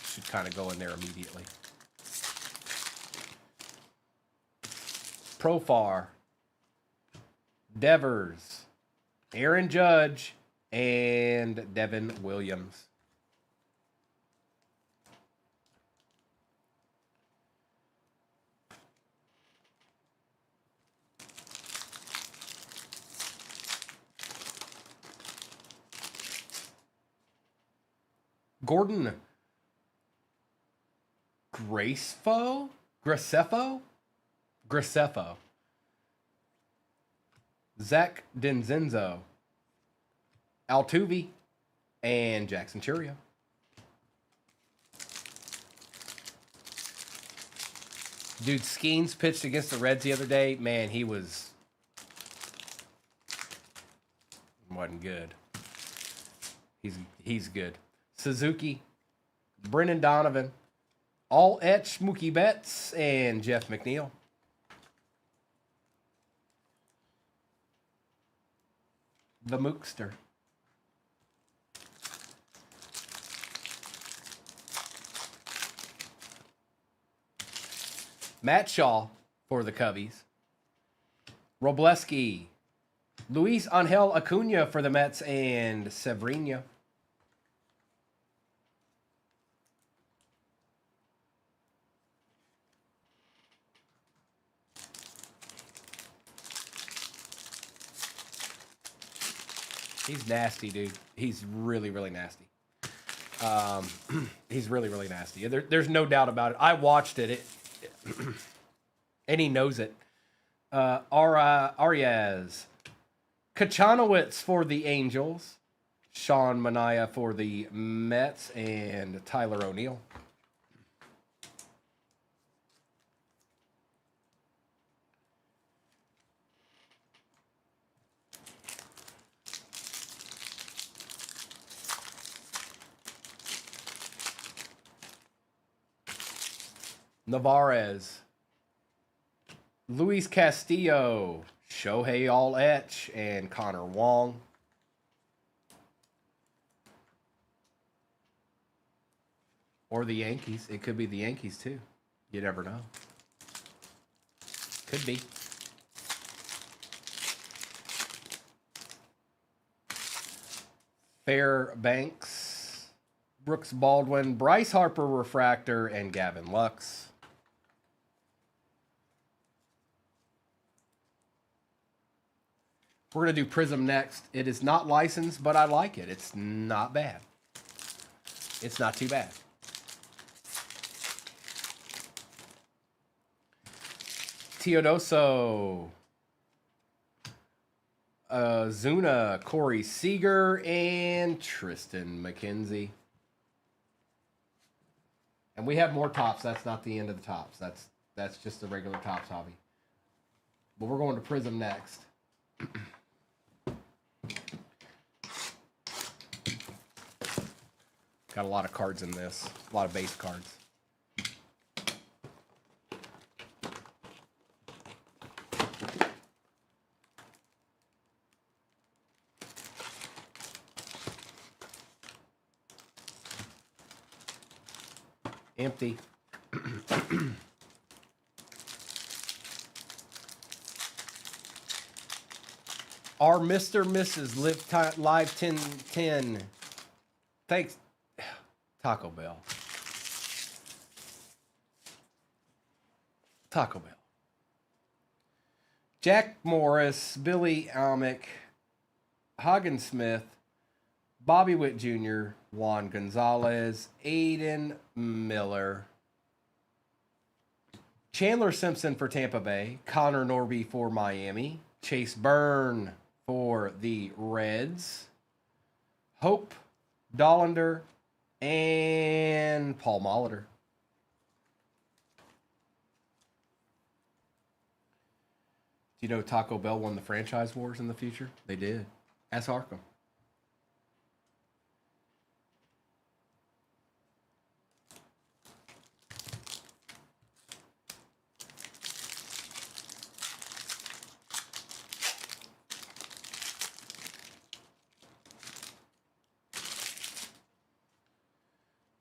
should kind of go in there immediately. Profar, Devers, Aaron Judge, and Devin Williams. Gordon Gracefo? Gracefo. Zach Denzenzo. Altuve. And Jackson Churio. Dude, Skeens pitched against the Reds the other day. Man, he wasn't good. He's good. Suzuki, Brennan Donovan, All Etch, Mookie Betts, and Jeff McNeil. The Mookster. Matt Shaw for the Cubbies. Robleski. Luis Angel Acuna for the Mets, and Severino. He's nasty, dude. He's really, really nasty. He's really, really nasty. There's no doubt about it. I watched it, and he knows it. Arias. Kachanowicz for the Angels. Sean Manaea for the Mets, and Tyler O'Neill. Navarez, Luis Castillo, Shohei All-Etch, and Connor Wong. Or the Yankees. It could be the Yankees, too. You never know. Could be. Fairbanks, Brooks Baldwin, Bryce Harper Refractor, and Gavin Lux. We're going to do Prism next. It is not licensed, but I like it. It's not bad. It's not too bad. Teodoso, Zuna, Corey Seager, and Tristan McKenzie. And we have more tops. That's not the end of the tops. That's just the regular tops hobby. But we're going to Prism next. Got a lot of cards in this. A lot of base cards. Empty. Our Mr. Mrs. Live 1010. Thanks. Taco Bell. Taco Bell. Jack Morris, Billy Almick, Hagen Smith, Bobby Witt Jr., Juan Gonzalez, Aiden Miller, Chandler Simpson for Tampa Bay, Connor Norby for Miami, Chase Byrne for the Reds, Hope Dollander, and Paul Molitor. Do you know Taco Bell won the franchise wars in the future? They did. Ask Arkham.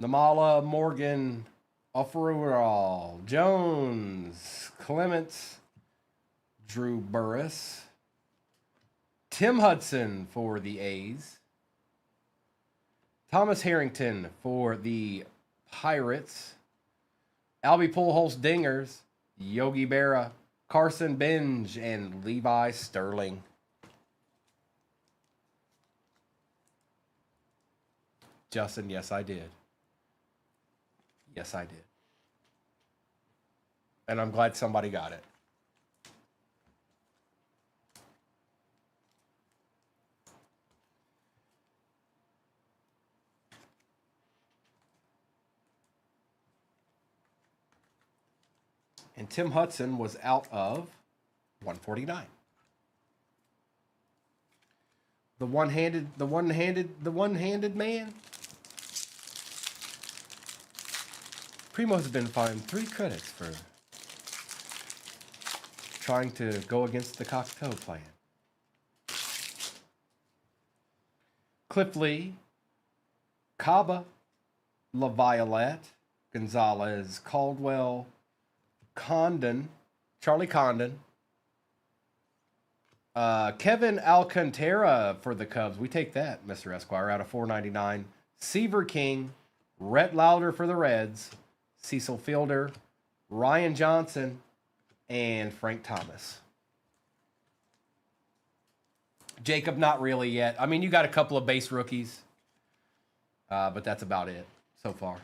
Namala, Morgan, Offerall, Jones, Clements, Drew Burris, Tim Hudson for the A's, Thomas Harrington for the Pirates, Albie Pujols Dingers, Yogi Berra, Carson Benj, and Levi Sterling. Justin, yes, I did. Yes, I did. And I'm glad somebody got it. And Tim Hudson was out of 149. The one-handed man. Primo has been fined 3 credits for trying to go against the Cocteau plan. Cliff Lee, Caba, LaViolette, Gonzalez, Caldwell, Condon, Charlie Condon, Kevin Alcantara for the Cubs. We take that, Mr. Esquire, out of 499. Seaver King, Rhett Lauder for the Reds, Cecil Fielder, Ryan Johnson, and Frank Thomas. Jacob, not really yet. I mean, you got a couple of base rookies, but that's about it so far.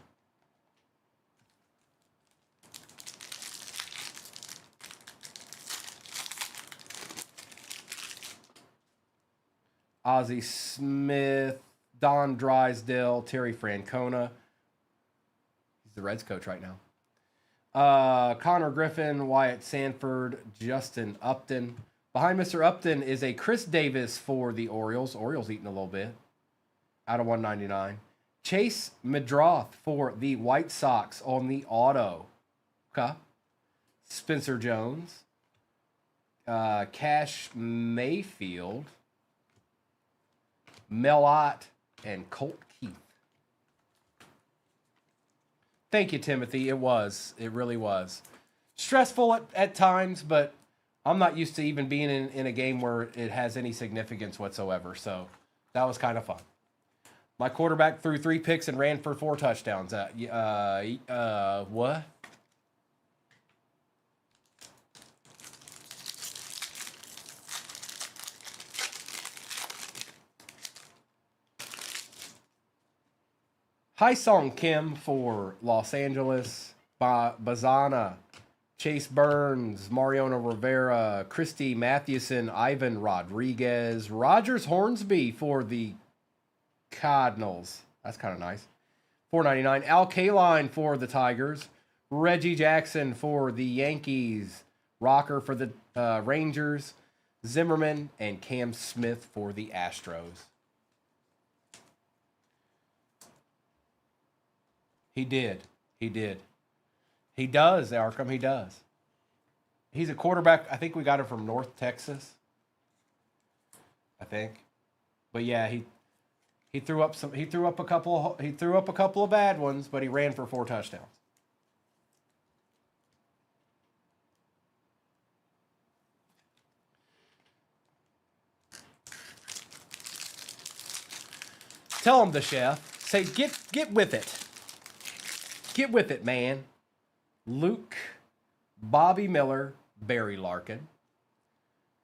Ozzie Smith, Don Drysdale, Terry Francona. He's the Reds coach right now. Connor Griffin, Wyatt Sanford, Justin Upton. Behind Mr. Upton is a Chris Davis for the Orioles. Orioles eating a little bit. Out of 199. Chase Medroth for the White Sox on the auto. Okay. Spencer Jones. Cash Mayfield. Mel Ott, and Colt Keith. Thank you, Timothy. It was. It really was. Stressful at times, but I'm not used to even being in a game where it has any significance whatsoever. So that was kind of fun. My quarterback threw 3 picks and ran for 4 touchdowns. What? Hi Song Kim for Los Angeles. Bazana. Chase Burns, Mariano Rivera, Christy Mathewson, Ivan Rodriguez, Rogers Hornsby for the Cardinals. That's kind of nice. $4.99. Al Kaline for the Tigers. Reggie Jackson for the Yankees. Rocker for the Rangers. Zimmerman and Cam Smith for the Astros. He did. He did. He does, Arkham. He does. He's a quarterback. I think we got him from North Texas. I think. But yeah, he threw up a couple of bad ones, but he ran for 4 touchdowns. Tell him, the chef. Say, get with it. Get with it, man. Luke, Bobby Miller, Barry Larkin,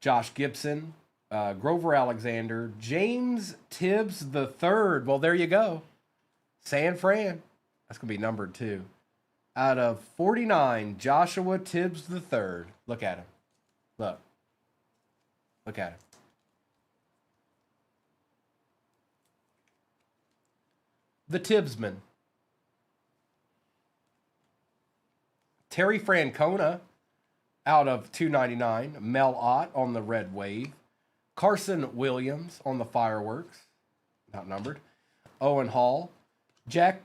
Josh Gibson, Grover Alexander, James Tibbs the third. Well, there you go. San Fran. That's going to be numbered too. Out of 49, Joshua Tibbs the third. Look at him. Look. Look at him. The Tibbsman. Terry Francona out of 299. Mel Ott on the Red Wave. Carson Williams on the Fireworks. Not numbered. Owen Hall. Jack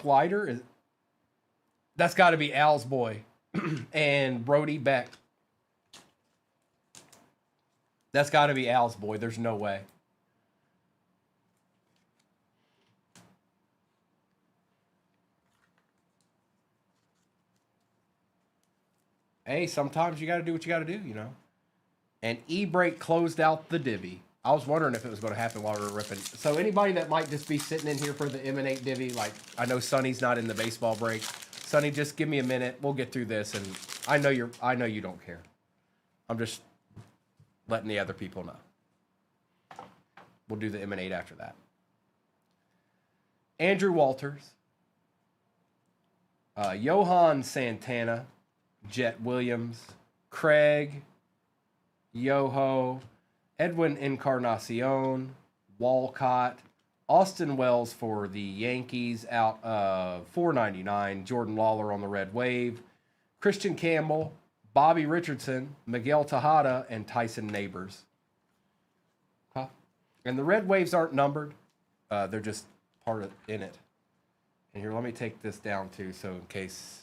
Leiter. Is that's got to be Al's boy. And Brody Beck. That's got to be Al's boy. There's no way. Hey, sometimes you got to do what you got to do, you know. And E-Break closed out the divvy. I was wondering if it was going to happen while we were ripping. So anybody that might just be sitting in here for the Emanate divvy, like I know Sonny's not in the baseball break. Sonny, just give me a minute. We'll get through this, and I know you don't care. I'm just letting the other people know. We'll do the Emanate after that. Andrew Walters, Johan Santana, Jet Williams, Craig, Yoho, Edwin Encarnacion, Walcott, Austin Wells for the Yankees out of $4.99, Jordan Lawler on the Red Wave, Christian Campbell, Bobby Richardson, Miguel Tejada, and Tyson Neighbors. Huh? And the Red Waves aren't numbered. They're just part of in it. And here, let me take this down too, so in case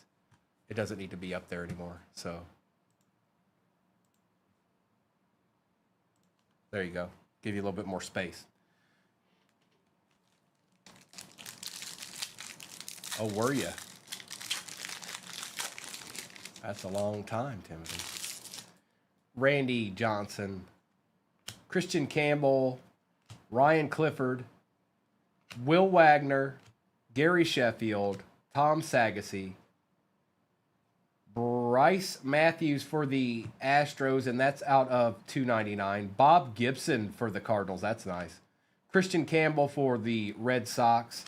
it doesn't need to be up there anymore. So there you go. Give you a little bit more space. Oh, were you? That's a long time, Timothy. Randy Johnson, Christian Campbell, Ryan Clifford, Will Wagner, Gary Sheffield, Tom Sagasy, Bryce Matthews for the Astros, and that's out of $2.99. Bob Gibson for the Cardinals. That's nice. Christian Campbell for the Red Sox.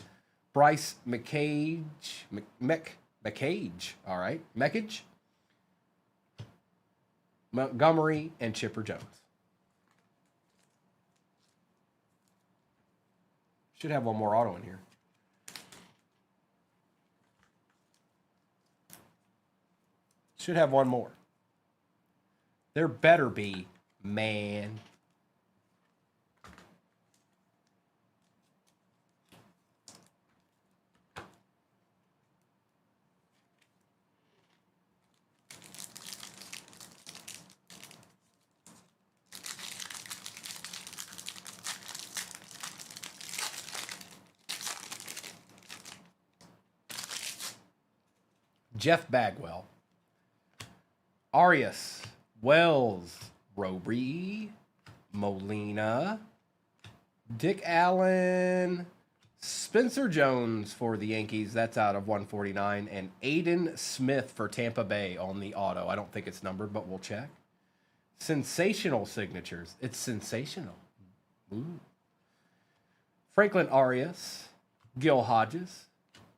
Bryce McCage. McCage. All right. Meckage. Montgomery and Chipper Jones. Should have one more auto in here. Should have one more. There better be, man. Jeff Bagwell, Arias, Wells, Robree, Molina, Dick Allen, Spencer Jones for the Yankees. That's out of 149. And Aiden Smith for Tampa Bay on the auto. I don't think it's numbered, but we'll check. Sensational signatures. It's sensational. Ooh. Franklin Arias, Gil Hodges,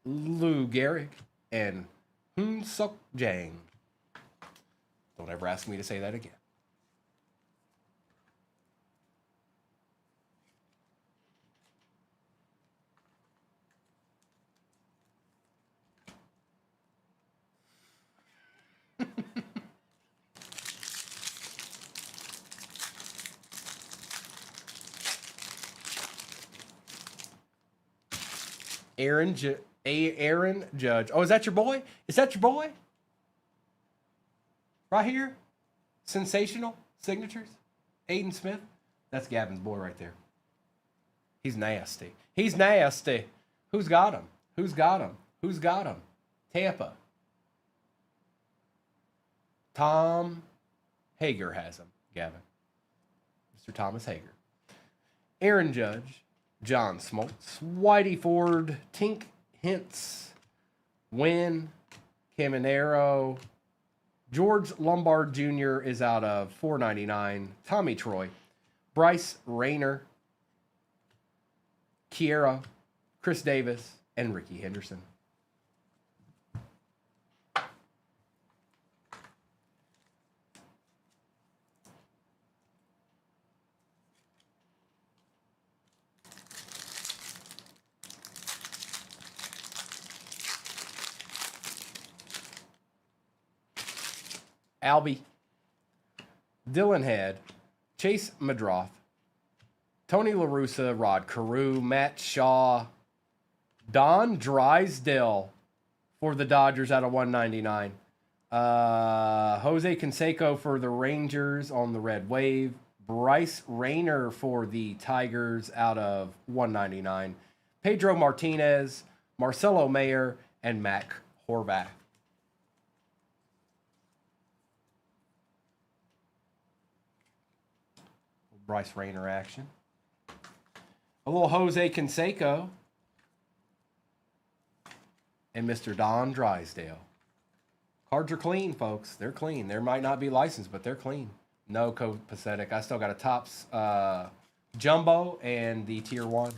Lou Gehrig, and Hoon Suk Jang. Don't ever ask me to say that again. Aaron Judge. Oh, is that your boy? Is that your boy? Right here? Sensational signatures? Aiden Smith? That's Gavin's boy right there. He's nasty. He's nasty. Who's got him? Who's got him? Who's got him? Tampa. Tom Hager has him, Gavin. Mr. Thomas Hager. Aaron Judge. John Smoltz, Whitey Ford, Tink Hintz, Wynn, Caminero, George Lombard Jr. is out of 499. Tommy Troy, Bryce Rayner, Kiera, Chris Davis, and Ricky Henderson. Albie, Dylan Head, Chase Madroth, Tony La Russa, Rod Carew, Matt Shaw, Don Drysdale for the Dodgers out of 199. Jose Canseco for the Rangers on the Red Wave. Bryce Rayner for the Tigers out of 199. Pedro Martinez, Marcelo Mayer, and Mac Horvath. Bryce Rayner action. A little Jose Canseco. And Mr. Don Drysdale. Cards are clean, folks. They're clean. There might not be licensed, but they're clean. No copacetic. I still got a Topps Jumbo and the Tier 1.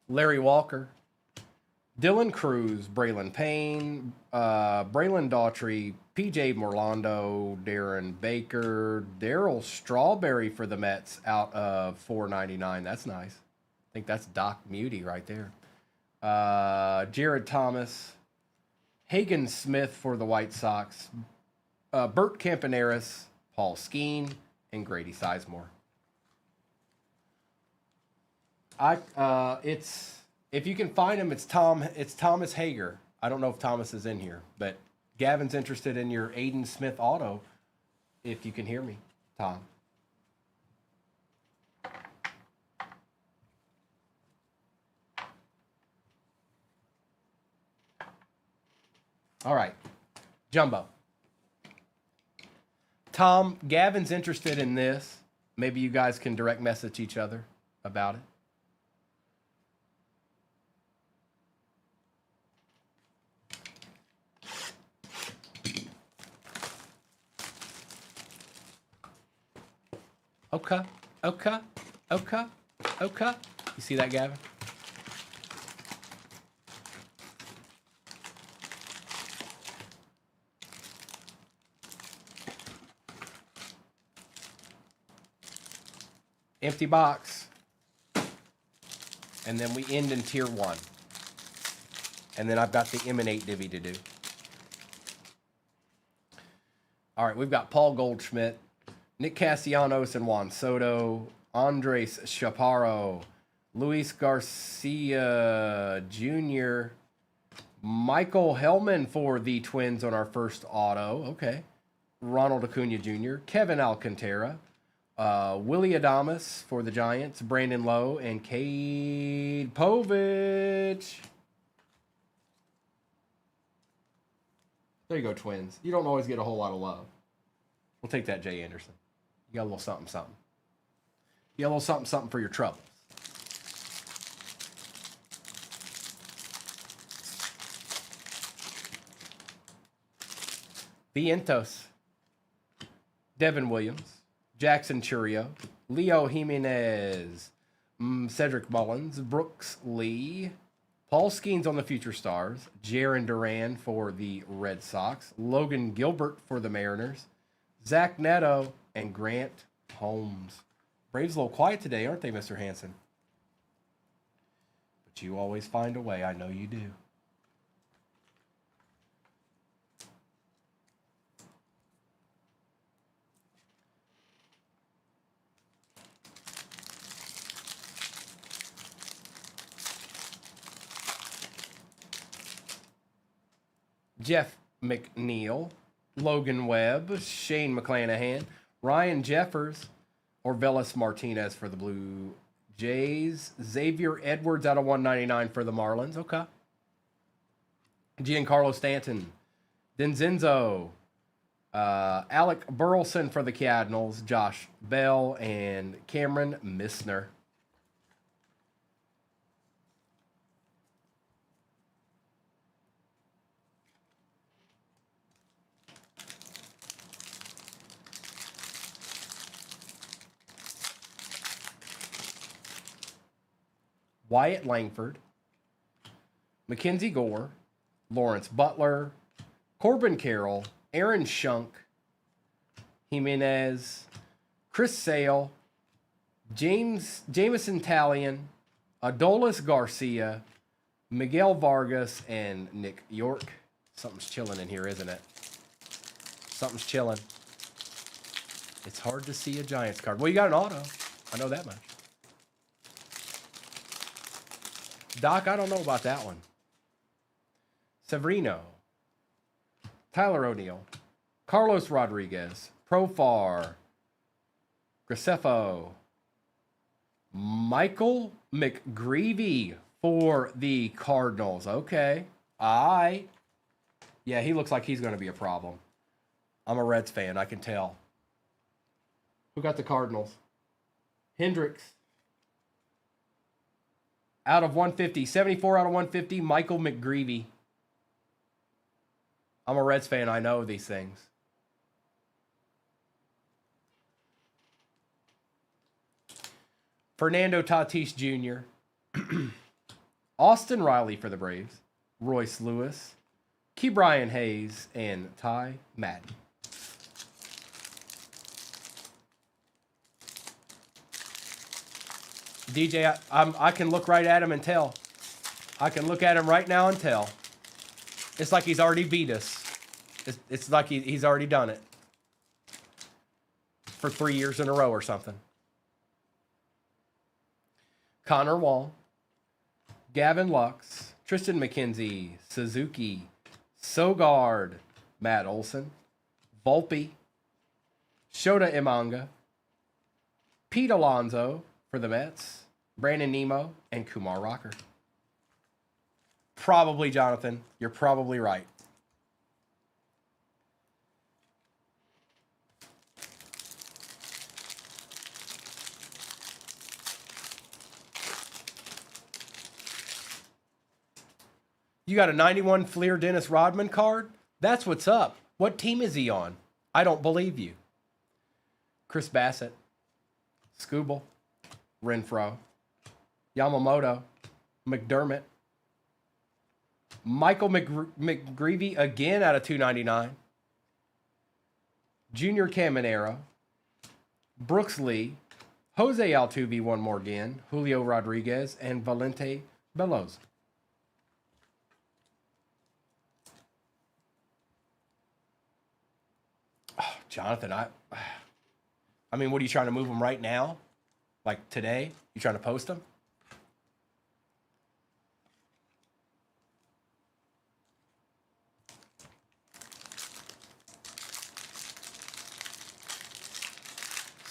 Larry Walker. Dylan Cruz, Braylon Payne, Braylon Daughtry, PJ Morlando, Darren Baker, Darryl Strawberry for the Mets out of 499. That's nice. I think that's Doc Muty right there. Jared Thomas, Hagen Smith for the White Sox, Bert Campaneris, Paul Skeen, and Grady Sizemore. If you can find him, it's Thomas Hager. I don't know if Thomas is in here, but Gavin's interested in your Aiden Smith auto. If you can hear me, Tom. All right, Jumbo. Tom, Gavin's interested in this. Maybe you guys can direct message each other about it. Okay. You see that, Gavin? Empty box. And then we end in Tier 1. And then I've got the Emanate divvy to do. All right, we've got Paul Goldschmidt, Nick Castellanos and Juan Soto, Andres Chaparro, Luis Garcia Jr., Michael Hellman for the Twins on our first auto. Okay. Ronald Acuna Jr., Kevin Alcantara, Willie Adamas for the Giants, Brandon Lowe, and Cade Povich. There you go, Twins. You don't always get a whole lot of love. We'll take that, Jay Anderson. You got a little something, something. You got a little something, something for your troubles. Vientos. Devin Williams. Jackson Churio. Leo Jimenez. Cedric Mullins. Brooks Lee. Paul Skeens on the Future Stars. Jaron Duran for the Red Sox. Logan Gilbert for the Mariners. Zach Neto and Grant Holmes. Braves a little quiet today, aren't they, Mr. Hanson? But you always find a way. I know you do. Jeff McNeil, Logan Webb, Shane McClanahan, Ryan Jeffers, Orvelis Martinez for the Blue Jays, Xavier Edwards out of 199 for the Marlins. Okay. Giancarlo Stanton, Denzenzo, Alec Burleson for the Cardinals, Josh Bell, and Cameron Missner. Wyatt Langford, Mackenzie Gore, Lawrence Butler, Corbin Carroll, Aaron Shunk, Jimenez, Chris Sale, Jameson Talion, Adolis Garcia, Miguel Vargas, and Nick York. Something's chilling in here, isn't it? Something's chilling. It's hard to see a Giants card. Well, you got an auto. I know that much. Doc, I don't know about that one. Severino, Tyler O'Neill, Carlos Rodriguez, Profar, Graceffo, Michael McGreevy for the Cardinals. Okay. Yeah, he looks like he's going to be a problem. I'm a Reds fan, I can tell. Who got the Cardinals? Hendricks. Out of 150. 74 out of 150, Michael McGreevy. I'm a Reds fan. I know these things. Fernando Tatis Jr. Austin Riley for the Braves. Royce Lewis. Ke'Bryan Hayes. And Ty Madden. DJ, I can look right at him and tell. I can look at him right now and tell. It's like he's already beat us. It's like he's already done it. For 3 years in a row or something. Connor Wong. Gavin Lux. Tristan McKenzie. Suzuki. Sogard. Matt Olson. Volpe. Shota Imanga. Pete Alonso for the Mets. Brandon Nemo and Kumar Rocker. Probably, Jonathan. You're probably right. You got a 91 Fleer Dennis Rodman card? That's what's up. What team is he on? I don't believe you. Chris Bassett. Scooble. Renfro. Yamamoto. McDermott. Michael McGreevy again out of 299. Junior Caminero. Brooks Lee. Jose Altuve one more again. Julio Rodriguez and Valente Bellows. Oh, Jonathan, I mean, what are you trying to move them right now? Like today? You trying to post them?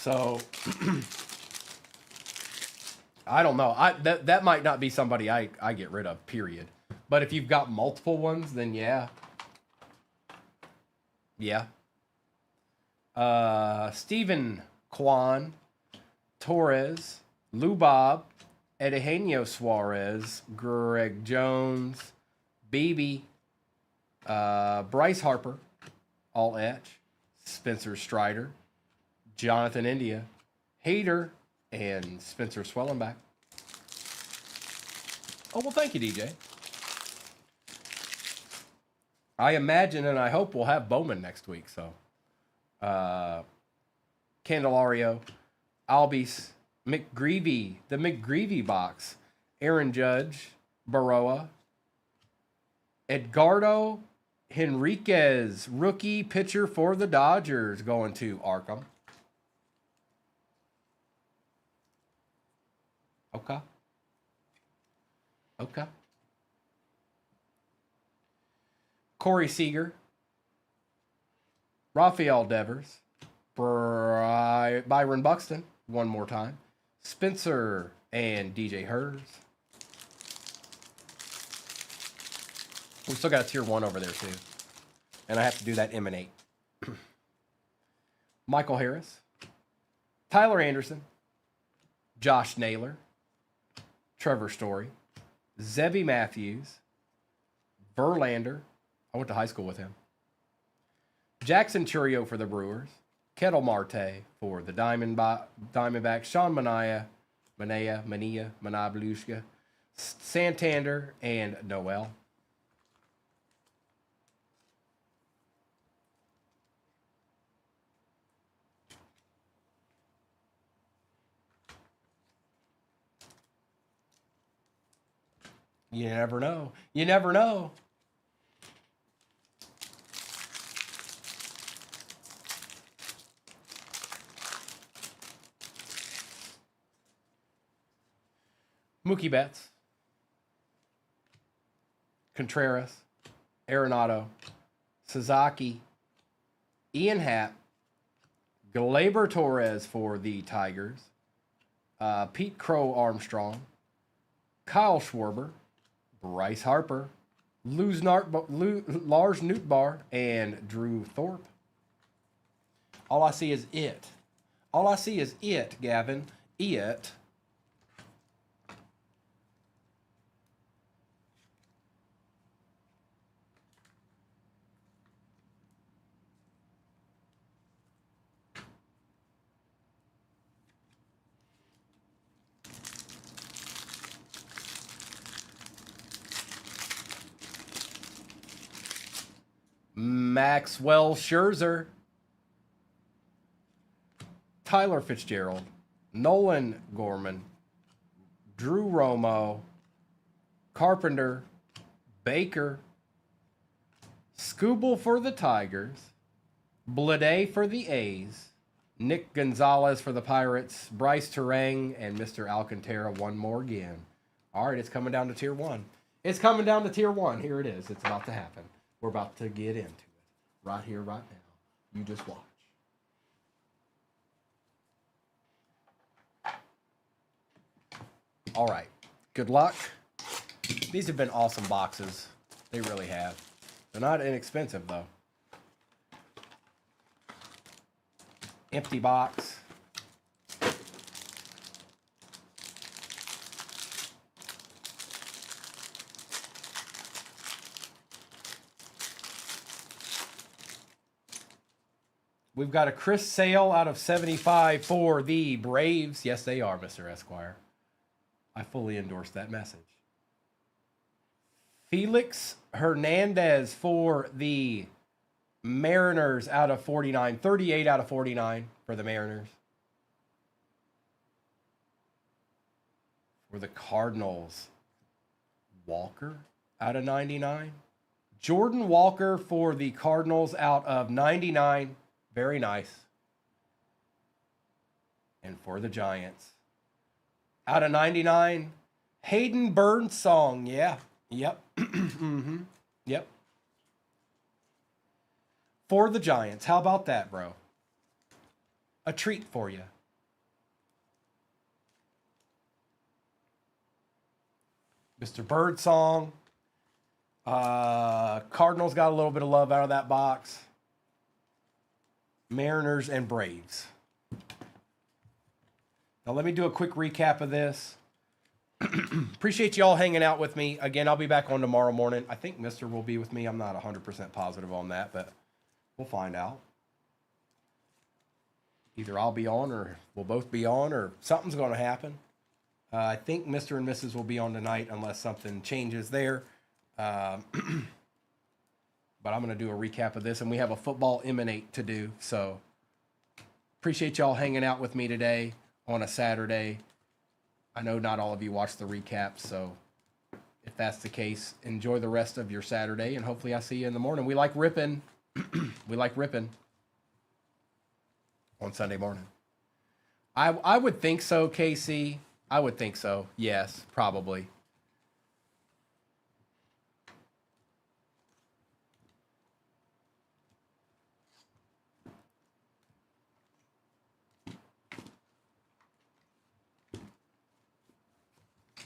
So I don't know. That might not be somebody I get rid of, period. But if you've got multiple ones, then yeah. Yeah. Stephen Kwan, Torres, Lubob, Eugenio Suarez, Greg Jones, Beebe, Bryce Harper, all etch, Spencer Strider, Jonathan India, Hader, and Spencer Swellenback. Oh, well, thank you, DJ. I imagine and I hope we'll have Bowman next week. So, Candelario, Albies, McGreevy, the McGreevy box, Aaron Judge, Baroa, Edgardo Henriquez, rookie pitcher for the Dodgers, going to Arkham. Okay. Okay. Corey Seager, Rafael Devers, Byron Buxton, one more time, Spencer and DJ Hers. We still got a tier 1 over there too. And I have to do that emanate. Michael Harris, Tyler Anderson, Josh Naylor, Trevor Story, Zebby Matthews, Verlander. I went to high school with him. Jackson Churio for the Brewers. Kettle Marte for the Diamondbacks. Sean Mania, Blushka, Santander, and Noel. You never know. You never know. Mookie Betts, Contreras, Arenado, Sasaki, Ian Happ, Gleyber Torres for the Tigers, Pete Crow Armstrong, Kyle Schwarber, Bryce Harper, Lars Nootbaar, and Drew Thorpe. All I see is it. All I see is it, Gavin. It. Maxwell Scherzer, Tyler Fitzgerald, Nolan Gorman, Drew Romo, Carpenter, Baker, Skubal for the Tigers, Blade for the A's, Nick Gonzalez for the Pirates, Bryce Terang, and Mr. Alcantara one more again. All right, it's coming down to tier 1. It's coming down to tier 1. Here it is. It's about to happen. We're about to get into it. Right here, right now. You just watch. All right. Good luck. These have been awesome boxes. They really have. They're not inexpensive, though. Empty box. We've got a Chris Sale out of 75 for the Braves. Yes, they are, Mr. Esquire. I fully endorse that message. Felix Hernandez for the Mariners out of 49. 38 out of 49 for the Mariners. For the Cardinals, Walker out of 99. Jordan Walker for the Cardinals out of 99. Very nice. And for the Giants, out of 99, Hayden Birdsong. Yeah. Yep. Mm-hmm. Yep. For the Giants. How about that, bro? A treat for you. Mr. Birdsong. Cardinals got a little bit of love out of that box. Mariners and Braves. Now let me do a quick recap of this. Appreciate you all hanging out with me. Again, I'll be back on tomorrow morning. I think Mr. will be with me. I'm not 100% positive on that, but we'll find out. Either I'll be on or we'll both be on or something's going to happen. I think Mr. and Mrs. will be on tonight unless something changes there. But I'm going to do a recap of this, and we have a football emanate to do. So appreciate y'all hanging out with me today on a Saturday. I know not all of you watch the recaps, so if that's the case, enjoy the rest of your Saturday, and hopefully I see you in the morning. We like ripping. We like ripping on Sunday morning. I would think so, Casey. I would think so. Yes, probably.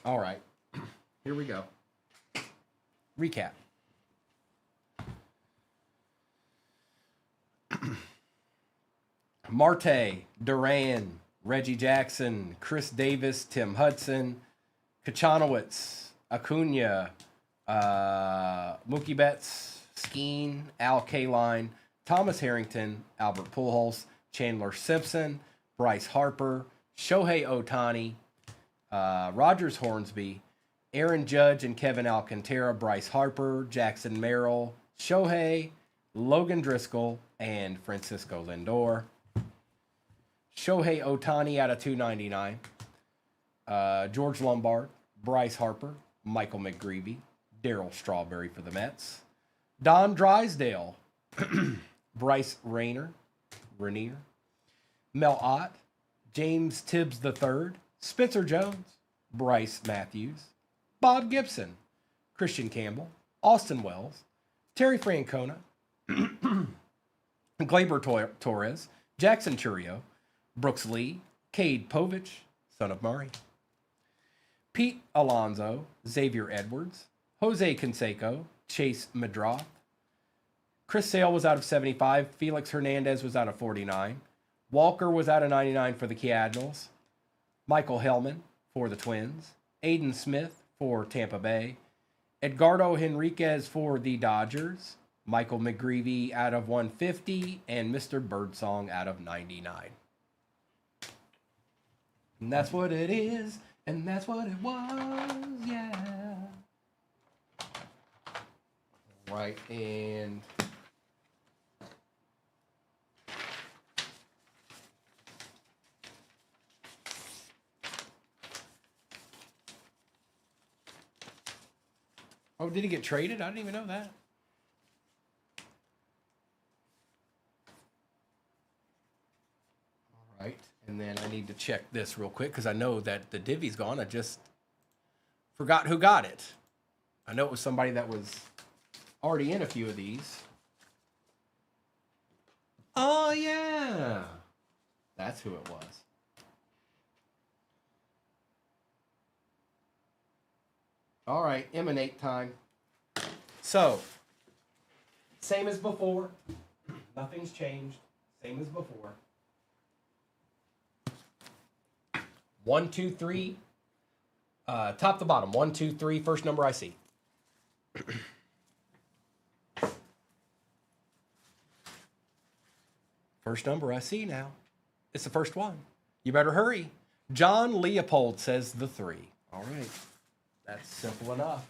All right, here we go. Recap. Marte, Duran, Reggie Jackson, Chris Davis, Tim Hudson, Kachanowicz, Acuna, Mookie Betts, Skeen, Al Kaline, Thomas Harrington, Albert Pujols, Chandler Simpson, Bryce Harper, Shohei Ohtani, Rogers Hornsby, Aaron Judge and Kevin Alcantara, Bryce Harper, Jackson Merrill, Shohei, Logan Driscoll, and Francisco Lindor. Shohei Ohtani out of 299. George Lombard, Bryce Harper, Michael McGreevy, Darryl Strawberry for the Mets. Don Drysdale, Bryce Rainier, Mel Ott, James Tibbs III, Spencer Jones, Bryce Matthews, Bob Gibson, Christian Campbell, Austin Wells, Terry Francona, Gleyber Torres, Jackson Churio, Brooks Lee, Cade Povich, son of Murray, Pete Alonso, Xavier Edwards, Jose Canseco, Chase Madrath, Chris Sale was out of 75, Felix Hernandez was out of 49, Walker was out of 99 for the Cardinals, Michael Hellman for the Twins, Aiden Smith for Tampa Bay, Edgardo Henriquez for the Dodgers, Michael McGreevy out of 150, and Mr. Birdsong out of 99. And that's what it is, and that's what it was, yeah. Right, and oh, did he get traded? I didn't even know that. All right. And then I need to check this real quick because I know that the divvy's gone. I just forgot who got it. I know it was somebody that was already in a few of these. Oh, yeah. That's who it was. All right, emanate time. So, same as before. Nothing's changed. Same as before. 1, 2, 3. Top to bottom. 1, 2, 3. First number I see. First number I see now. It's the first one. You better hurry. John Leopold says the 3. All right. That's simple enough.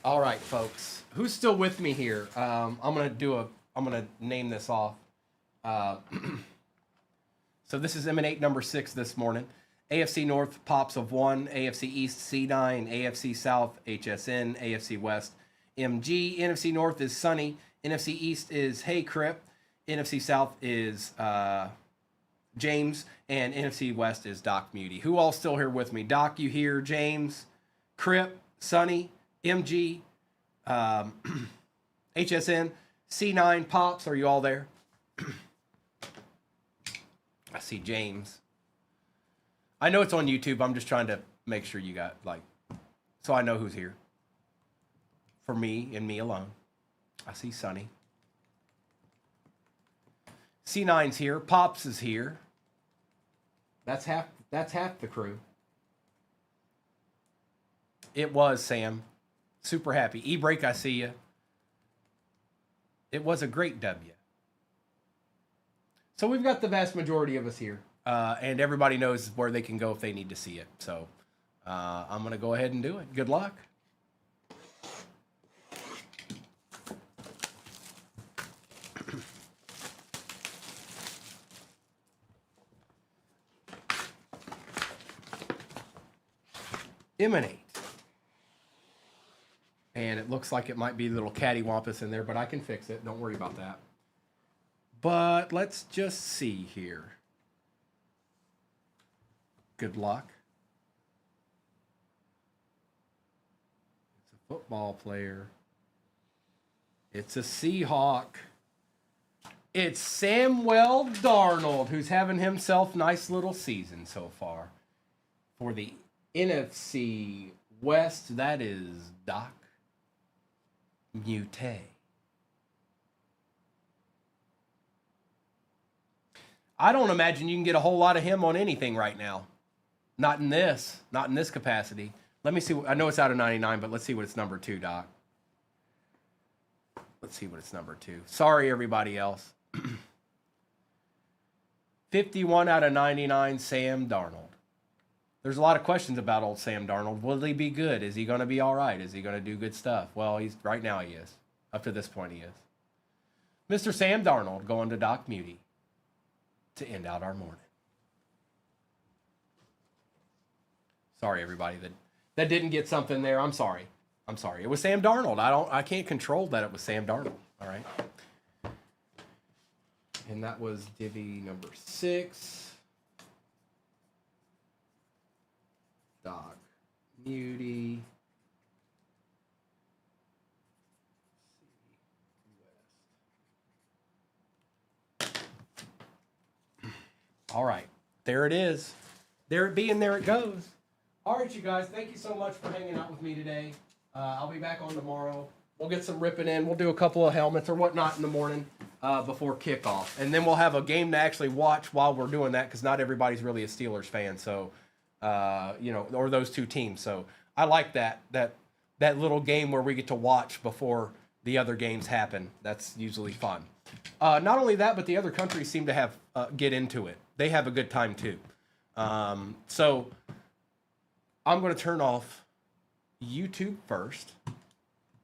All right, folks. Who's still with me here? I'm gonna name this off. So this is emanate number 6 this morning. AFC North pops of 1, AFC East C9, AFC South HSN, AFC West MG. NFC North is Sunny. NFC East is Hey Crip. NFC South is James, and NFC West is Doc Muty. Who all still here with me? Doc, you here? James, Crip, Sonny, MG, HSN, C9, Pops. Are you all there? I see James. I know it's on YouTube. I'm just trying to make sure you got, like, so I know who's here. For me and me alone. I see Sonny. C9's here. Pops is here. That's half the crew. It was, Sam. Super happy. E-Break, I see you. It was a great W. So we've got the vast majority of us here. And everybody knows where they can go if they need to see it. So I'm going to go ahead and do it. Good luck. Emanate. And it looks like it might be a little cattywampus in there, but I can fix it. Don't worry about that. But let's just see here. Good luck. It's a football player. It's a Seahawk. It's Samuel Darnold, who's having himself a nice little season so far. For the NFC West, that is Doc Mute. I don't imagine you can get a whole lot of him on anything right now. Not in this capacity. Let me see. I know it's out of 99, but let's see what it's number 2, Doc. Let's see what it's number 2. Sorry, everybody else. 51 out of 99, Sam Darnold. There's a lot of questions about old Sam Darnold. Will he be good? Is he going to be all right? Is he going to do good stuff? Well, right now he is. Up to this point, he is. Mr. Sam Darnold going to Doc Muty to end out our morning. Sorry, everybody that didn't get something there. I'm sorry. It was Sam Darnold. I can't control that it was Sam Darnold. All right. And that was divvy number 6. Doc Muty. All right. There it is. There it be and there it goes. All right, you guys. Thank you so much for hanging out with me today. I'll be back on tomorrow. We'll get some ripping in. We'll do a couple of helmets or whatnot in the morning before kickoff. And then we'll have a game to actually watch while we're doing that because not everybody's really a Steelers fan. So, or those two teams. So I like that little game where we get to watch before the other games happen. That's usually fun. Not only that, but the other countries seem to have get into it. They have a good time too. So I'm going to turn off YouTube first.